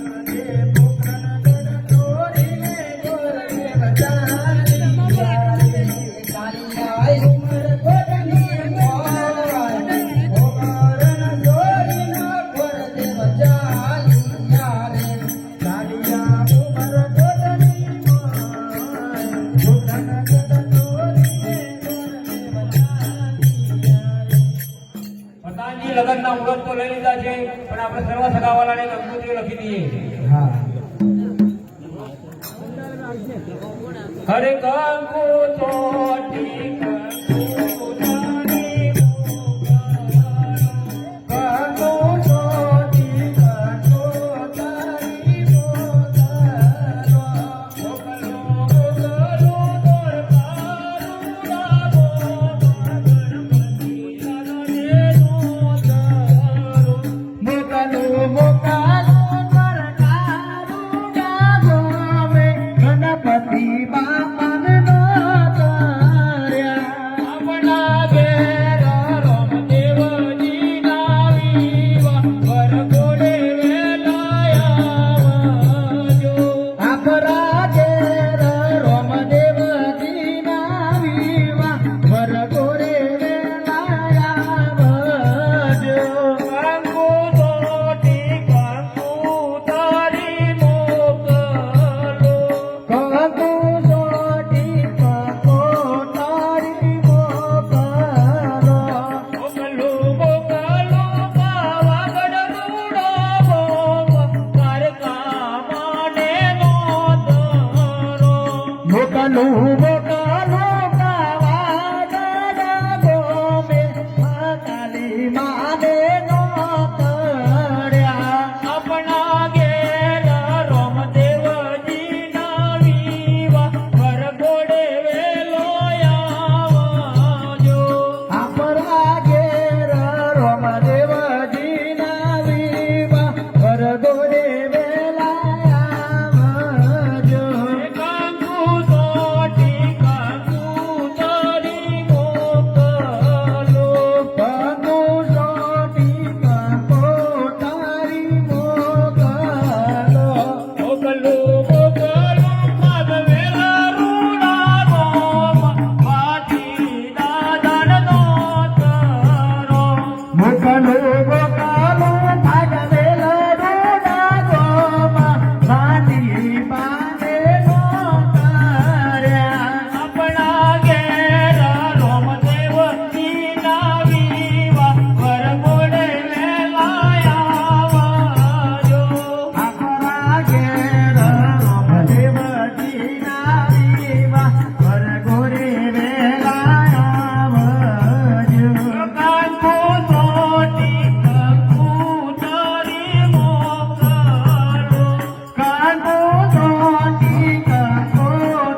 આજે પોકારણ છોડીને ગોરને બચાલિયા રે. કાલિયા ઉમર કોટની મોય. પોકારણ છોડીને ગોરને બચાલિયા રે. કાલિયા ઉમર કોટની પ્રધાનજી લગ્નના મુહૂર્ત તો લઈ લીધા છે પણ આપણે સર્વ સગાવાલાને કંકોત્રીઓ લખી દઈએ. હા હરે કંકુ ચોટી કંકુ તારી કંકુ ચોટી કંકુ તારી મોગલો મોગલો દોર પારું રાગો ગણપતિ લાગે નો તારો મોકાલો મોકાલો કરકારું ગાગો મે ગણપતિ બાપાને નો તાર્યા. આપણા ઘેર રામદેવજી ના વિવા વરઘોડે વેલાયા આપરા ઘેર રામદેવજીના વિવાહ વરઘોડે વેલાયા આવજો. કંકુ ચોટી કંકુ તારી મોકલો કંકુ ચોટી કંકુ તારી મોકલો. મોકલો મોકલો પાવાગઢ રૂડો દ્વારકા માને નો તારો મોકલું મોકલું પાવાગઢ ગોમે કાલી માને નો તડ્યા. આપણા ઘેર રામદેવજી ના વિવા વરઘોડે વેલો આવજો. આપણા ઘેર રામદેવજીના વિવાહ વરઘોડે વેલા આવજો. કંકુ ચોટી કંકુ તારી મોકલો કંકુ ચોટી કંકુ તારી મોકલો. મોકલો મોકલો માધવેલા રૂડા ગોમાં પાટી દાદનનો તારો મોકલો મોકલો ભાગવેલ રૂડા ગોમાં માટી પાને નો તાર્યા. આપણા ઘેર રામદેવજી ના વિવા વરઘોડે વેલાયા આવજો. આપણા ઘેર રામદેવજીના વિવાહ વરઘોડે વેલા આવજો. કંકુ ચોટી કંકુ તારી મોકલો કંકુ ચોટી કંકુ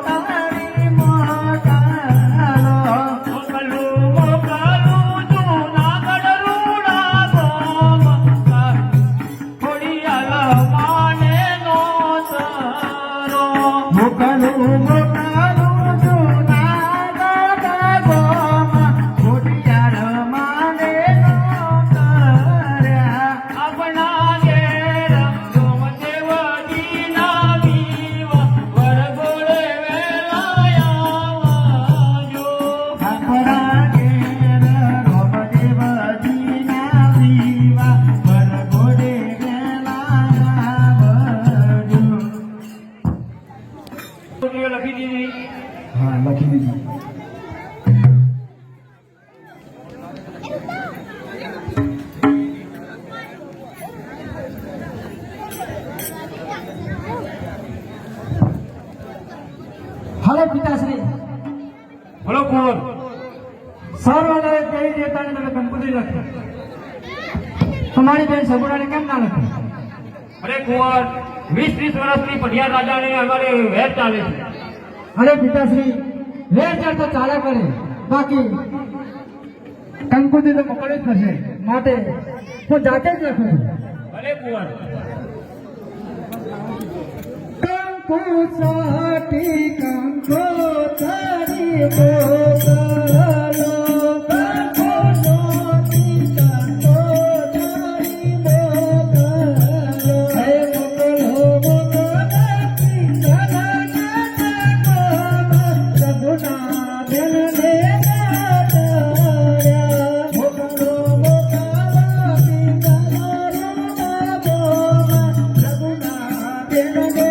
તારી મોકલો. મોકલો મોકલો જૂનાગઢ રૂડા ગોમાં ખોડિયાલ માને નો તારો મોકલું મોકલું જૂનાગઢ ગોમાં ખોડિયાર માને નો તાર્યા. આપણા ઘેર રામદેવજી ના વિવા વરઘોડે વેલાયા આવજો. આપણા ઘેર રામદેવજીના વિવાહ વરઘોડે વેલા આવજો. લખી દીધી. હા લખી દીધી. હાલો પિતાશ્રી, બોલો કુંવર સૌરવાળાએ કહી દેતા ને તમે કંકુત્રી લખી. તમારી બેન સગુણાને કેમ ના લખી? અરે કુંવર 20-30 વર્ષથી પઢિયાર રાજાને અમારે વેર ચાલે છે. અરે પિતાશ્રી, વેચાણ તો ચાલ્યા કરે, બાકી કંકુત્રી તો મોકલવી જ પડશે. માટે હું જાતે જ લખું છું. ભલે કુંવર. કંકુ સાટી કંકોત્રી મોકલો, કંકુ સાટી કંકોત્રી મોકલો. હે મોકલો મોકલો પિંગલા સગુણા બેનને ગાયા. મોકલો મોકલો પિંગલા સગુણા બેનને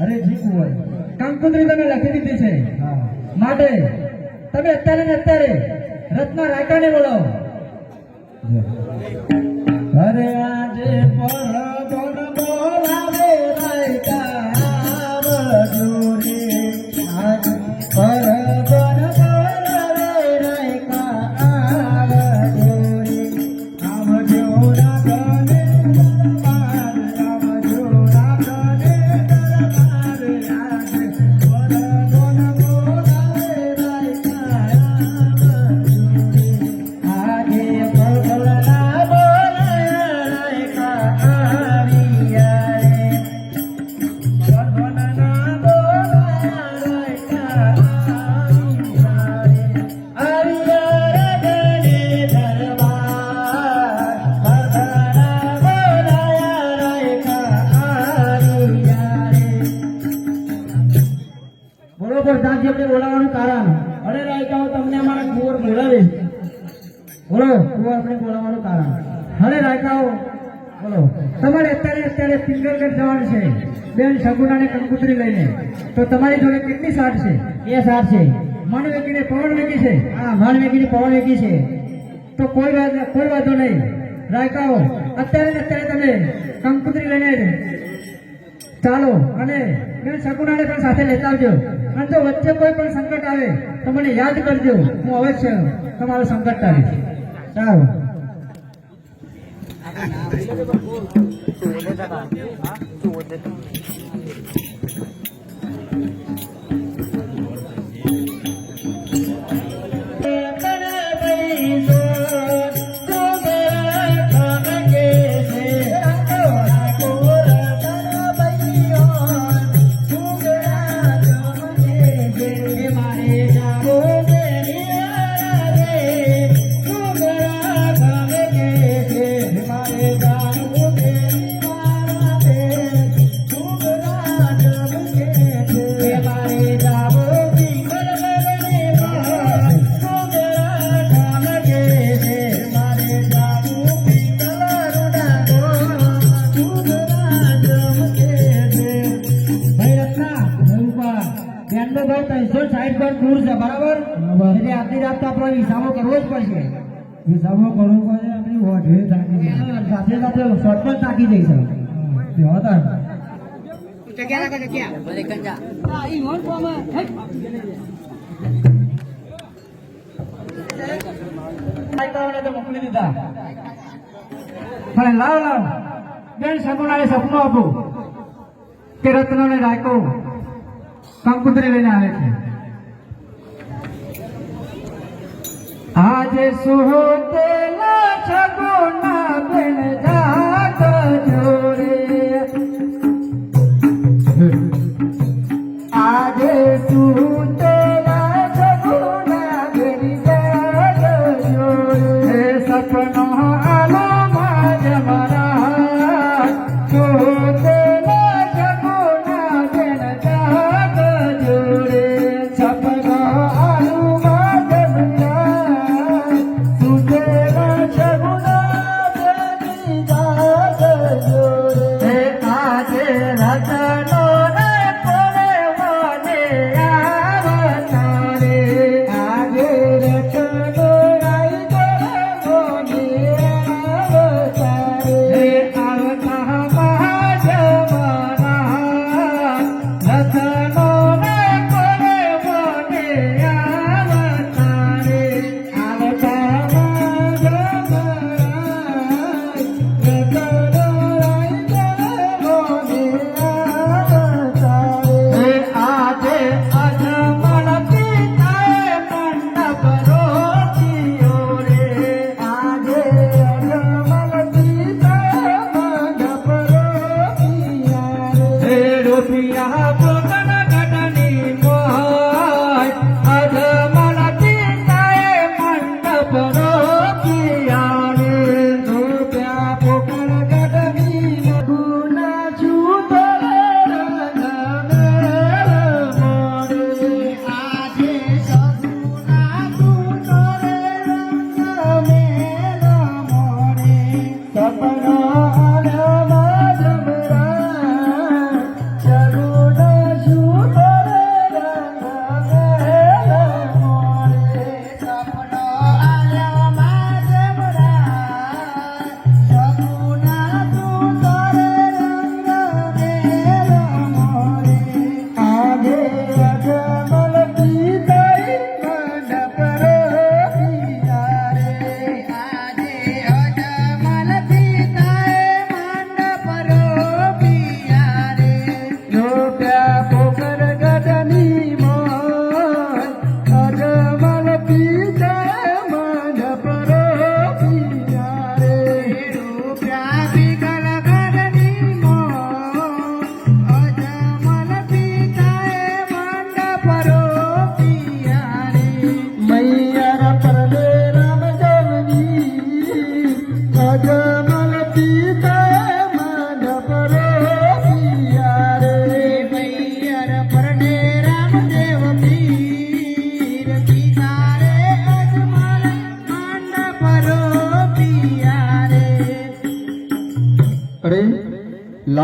અરે જી કુંવર, કંકુત્રી તમે લખી દીધી છે, માટે તમે અત્યારે ને અત્યારે રત્ના રાયકાને બોલાવો. અરે આજે પરગણ બોલાવે રાયકા આવજો રે. આજે પરગણ બોલાવે રાયકા આવજો રે. આવજો રાગને પ્રધાનજી બોલાવવાનું કારણ. અરે રાયકાઓ તમને અમારા કુંવર બોલાવે છે. બોલો કુંવર આપણે બોલાવવાનું કારણ. અરે રાયકાઓ બોલો, તમારે અત્યારે પિંગલગઢ જવાનું છે બેન સગુણાને કંકુત્રી લઈને. તો તમારી જોડે કેટલી સાઠ છે? 2 સાઠ છે. મણ વેકીને પવન વેકી છે? હા, મણ વેકીને પવન વેકી છે. તો કોઈ વાંધો નહીં રાયકાઓ, અત્યારે તમે કંકુત્રી લઈને ચાલો અને બેન સગુણાને પણ સાથે લેતા આવજો. અને જો વચ્ચે કોઈ પણ સંકટ આવે તો મને યાદ કરજો, હું અવશ્ય તમારું સંકટ ટાળીશ. ચાલો. દૂર છે બરાબર, એટલે આટલી રાત તો આપણે હિસાબો કરવો જ પડશે. હિસાબો કરવો પડે, આપણી હોઠે તાકી સાથે સાથે શોટ પણ તાકી જઈશ. મોકલી દીધા. પણ લાવ બેન સગુણાએ સપનું આપું કે રત્નને રાયકો કંકુત્રી લઈને આવે છે. આજે સુહોતેલા સગુણા બેન જાગજો રે. આજે સુહોતેલા સગુણા બેન જાગજો રે. સપનો આલો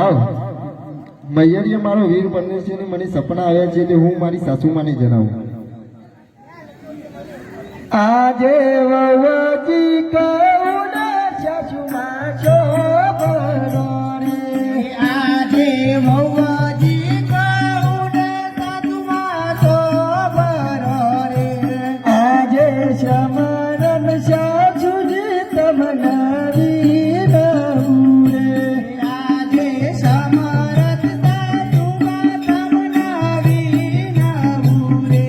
લાવ મૈયરીએ મારો વીર બન્યો છે અને મને સપના આવ્યા છે એટલે હું મારી સાસુમાને જણાવું. આજે વવજી કહું ને સાસુમા છો ભરો રે. આજે વહુજી કહું ને સાસુમાં તો ભરો રે. આજે સમરણ સાસુજી તમને વીરવું રે. આજે સમરથ સાસુમાં તમને વીરવું રે.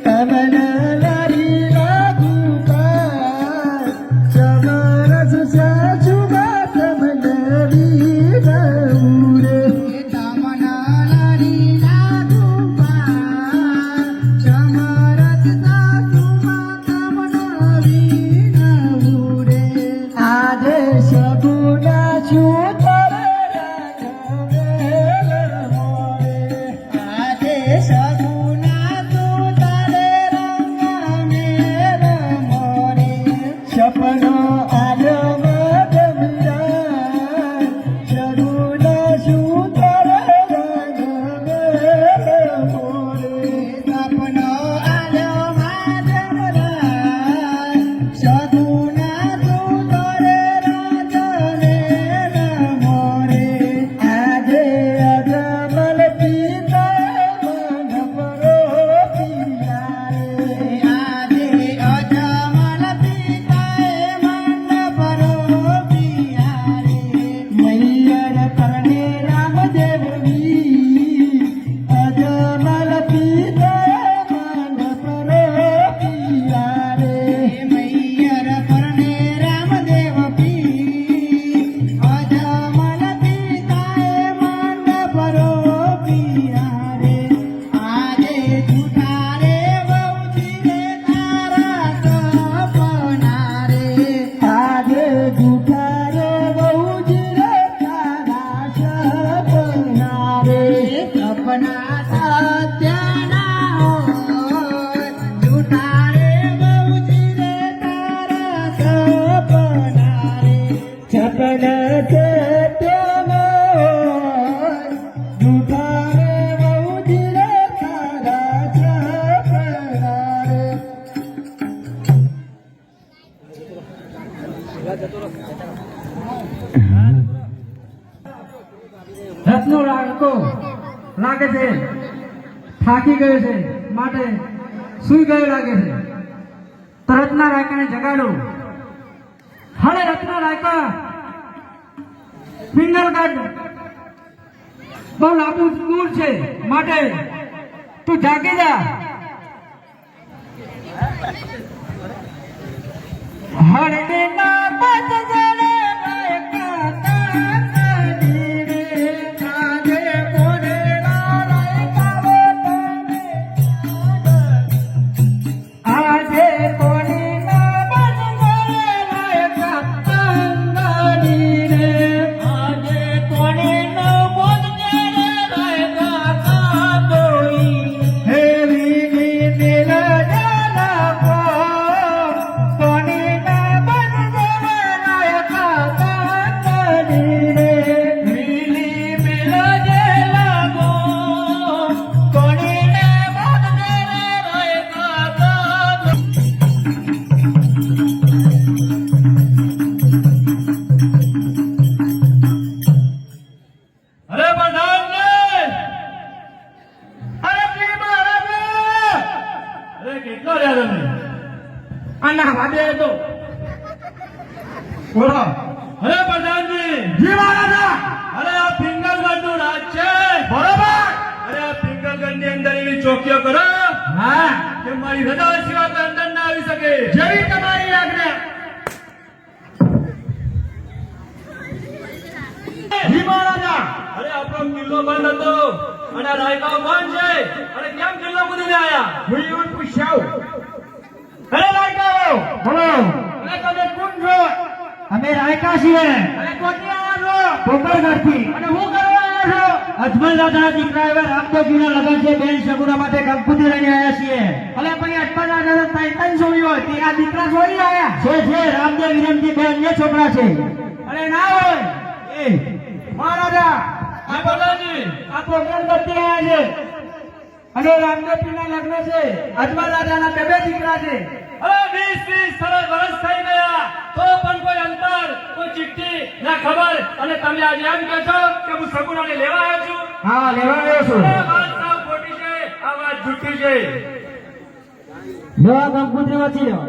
તમને લારી લાગુ પાર સમરસ સાસુમાં તમને વીરવું રે. તમના લારી લાગુ પાર સમરથ સાસુમાં તમને વીરવું રે. આજે સગુના છું તારે રાઘવેલ મોરે. આજે સગુના તું તારે રંગમેલ મોરે. સપનો આલમ ગમ્યા સગુના છું તારે રાઘવેલ મોરે. સપનો આલ્યો માધવરાય. સગુના તું તારે રાજમેલ મોરે. આજે અજમલ પિતા મન પરો પિયા રે. આજે અજમલ પિતાએ મંડપ રોપ્યા રે. મૈયર પરણે રામદેવની અજમલ પિતા મન પરો પિયા રે. મૈયર પરણે રામદેવ પી. અજમલ પિતાએ મંડપ રોપ્યા રે. આજે જૂઠા રે વહુજી રે તારા સપના રે. આજે જૂઠા રે વહુજી રે તારા સપના રે. સપના સત્યના હોય. જૂઠા રે વહુજી રે તારા સપના રે. સપના સત્યના હોય. જૂઠા રે વહુજી રે તારા સપના રે. રથનો લાડકો લાગે છે થાકી ગયો છે માટે સૂઈ ગયો લાગે છે. તો રથના રાયકાને જગાડો. હવે રથના રાયકા ફિંગર કાઢ બહુ લાંબુ દૂર છે માટે તું જાગી જા. હરને ના બજજણે રાયકા તાકડી રે. આજે મોરેલા રાયકાઓ તને આજે કોની ના બજજણે રાયકા તાકડી રે. આજે કોની ના બજજણે રાયકા તાકડી. હેવી ની દિલ જાના કો કોની ના બજજણે રાયકા તાકડી રે. લીલી મિલ જે લાગો કોની ના બજજણે રાયકા તાકડી. અરે પ્રધાનજી! અરે શ્રી મહારાજ! અરે કેટલો રહ્યા તમે? આના વાદે તો બોલો. અરે પ્રધાનજી! જી મહારાજા! અરે આ પિંગલગઢનું રાજ છે બરોબર. અરે આ પિંગલગઢની અંદર એવી ચોકીઓ કરો હા કે મારી રજા સિવાય કોઈ અંદર ના આવી શકે. જેવી તમારી આજ્ઞા. જી મહારાજા! અરે આપણો કિલ્લો બંધ હતો અને આ રાયકાઓ કોણ છે અને કેમ કિલ્લો કૂદીને આયા? હું એવું પૂછ્યું. અરે રાયકાઓ બોલો. અરે તમે કોણ છો? અમે રાયકા છીએ. અરે કોથી આવ્યા છો? પોકરગઢથી. અને હું કરવા આવ્યા છો? અજમલ દાદાના દીકરા એવા રામદેવજીના લગ્ન છે બેન સગુના માટે કંકુતી લઈને આવ્યા છીએ. અરે ભાઈ અજમલ દાદા તૈતન છોડી હોય તે આ દીકરા છોડી આવ્યા છે. રામદેવ વિરમજી બે અન્ય છોકરા છે. અરે ના હોય એ મહારાજા આ પ્રધાનજી આ પ્રોગ્રામ કરતી રહ્યા છે અને રામદેવપીરના લગ્ન છે અજમલ રાજાના બે દીકરા છે અરે 20 સરસ વર્ષ થઈ ગયા તો પણ કોઈ અંતર કોઈ ચિઠ્ઠી ના ખબર અને તમે આજે એમ કહો છો કે હું સગુણાને લેવા આવ્યો છું હા લેવા આવ્યો છું આ વાત સાવ ખોટી છે આ વાત જૂઠી છે લેવા કંકુત્રી વાંચી લો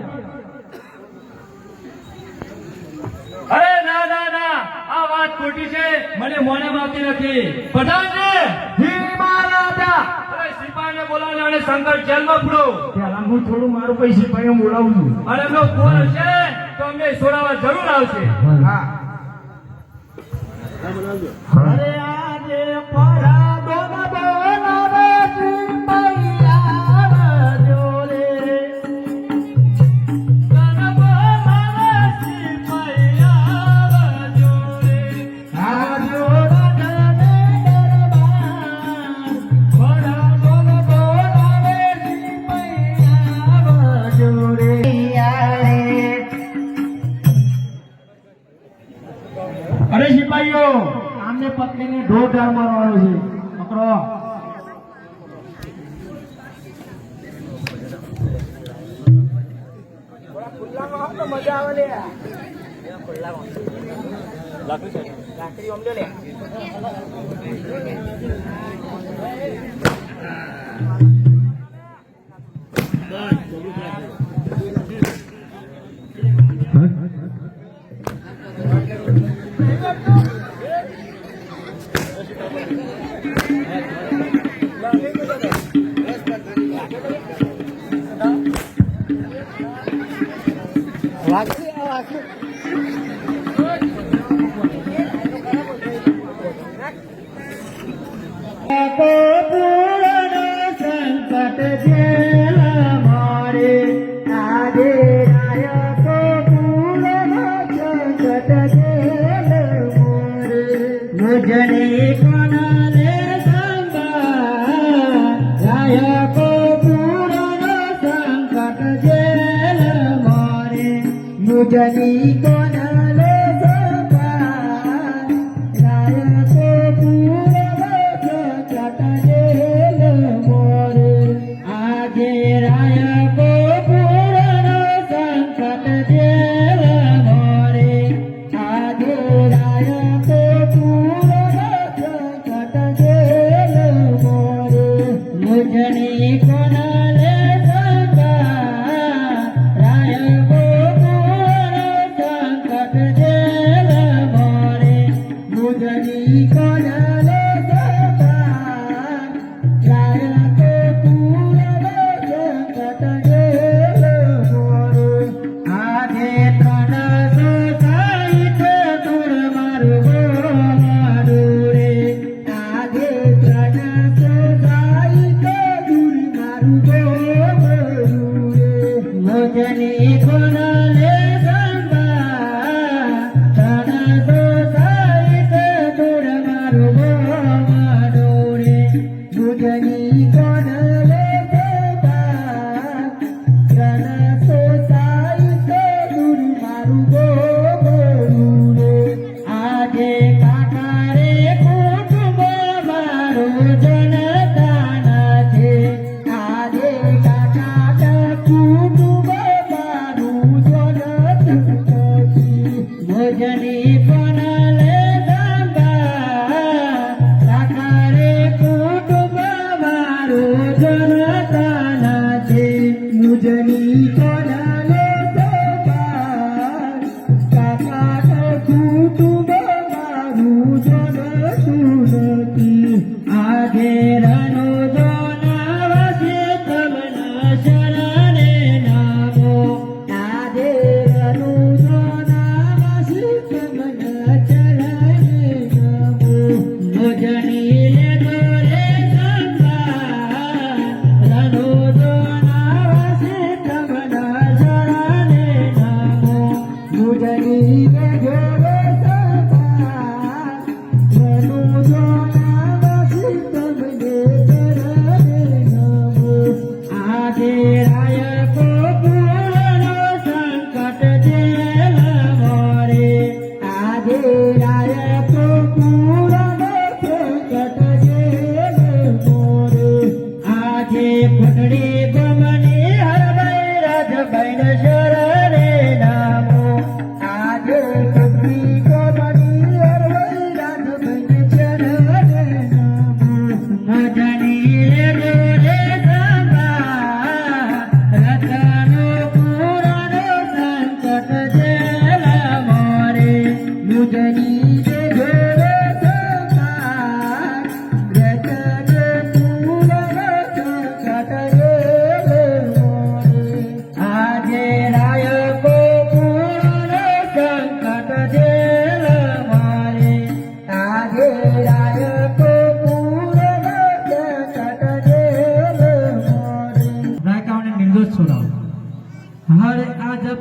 અરે ના ના ના આ વાત ખોટી છે મને મોને આવતી નથી પ્રધાનજી જી મહારાજા અરે સિપાહીને બોલાવો અને શંકર જેલમાં પૂરો પેલા હું થોડું મારું પૈસા સિપાહીઓ બોલાવું છું અને એમનો ફોન હશે તો અમને છોડાવવા જરૂર આવશે હા અરે આજે પરાગો ના બોલાવે સિપાહીયા જોરે આ જોડા ગણે દરબાર પરાગો ના બોલાવે સિપાહીયા જોરે અરે સિપાહીઓ આમને પકડીને ઢોર મારવાનો છે પકડો સંકટ જેલ મારે આજે રાયકો પૂર્ણ સંકટ જેલ મારે મુજને કોનાલે સંગા રાયકો પૂર્ણ સંકટ જેલ મારે મુજની કોનાલે સંકટ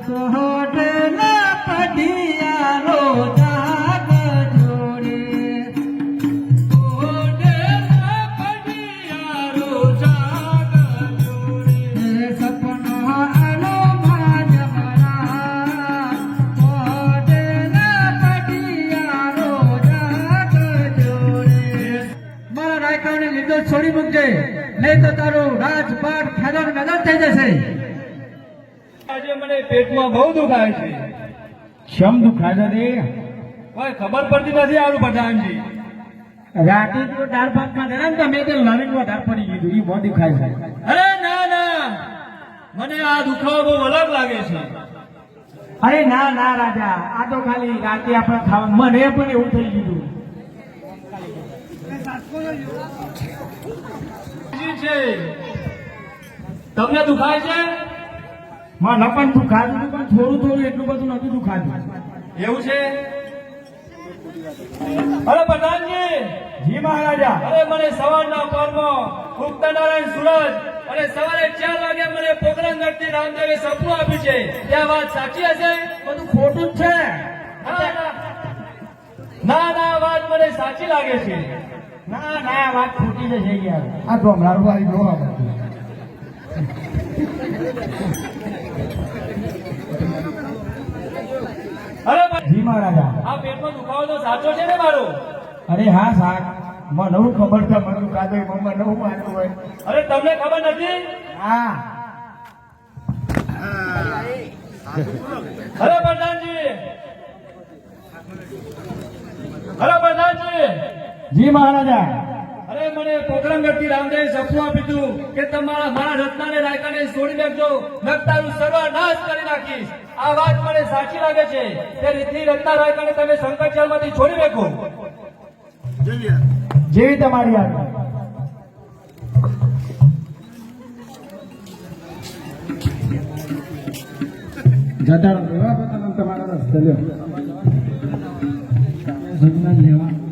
સોઢના પઢિયારો જાગ જોડે સપના આલો માજમરા સોઢના પઢિયારો જાગ જોડે મારા રાયકાઓને લીધો છોડી મૂકજે નહીં તો તારું રાજપાટ ખેદાન મેદાન થઈ જશે આજે મને પેટમાં બહુ દુખાય છે શમ દુખાય છે કોઈ ખબર પડતી નથી આવું પ્રધાનજી રાતે તો દાળ ભાત માં ને તમે તે લવિંગ વધારે પડી ગયું એ બહુ દુખાય છે અરે ના ના મને આ દુખાવો બહુ અલગ લાગે છે અરે ના ના રાજા આ તો ખાલી રાતે આપણે ખાવા મને પણ એવું થઈ ગયું જી છે તમને દુખાય છે મને પણ દુખાતું હતું પણ થોડું થોડું એટલું બધું નતું દુખાતું એવું છે અરે પ્રધાનજી જી મહારાજા અરે મને સવારના પરમાં ઉગતા નારાયણ સૂરજ અને સવારે 4 વાગે મને પોકરણગઢથી રામદેવે સપનું આપ્યું છે ત્યાં વાત સાચી હશે બધું ખોટું જ છે ના ના ના વાત મને સાચી લાગે છે ના ના વાત ખોટી જ છે યાર આ ગોમરાળું આવી ગયો અરે જી મહારાજા આ પેટમાં દુખાવો તો સાચો છે ને મારો અરે હા સાહેબ મને નવું ખબર છે મને દુખાતો હોય મમ્મા નવું માનવું હોય અરે તમને ખબર નથી હા અરે પ્રધાનજી અરે પ્રધાનજી જી મહારાજા અરે મને પોકરણગઢથી રામદેવે સપનું આપ્યું હતું કે તમારા મારા રત્નાને રાયકાને છોડી દેજો નકતારું સર્વનાશ કરી નાખીશ આ વાત મને સાચી લાગે છે તે રીતની રત્ના રાયકાને તમે સંકટજાળમાંથી છોડી મેકો જેવી તમારી આજ્ઞા જતા રહો તમારા રસ્તે લ્યો લેવા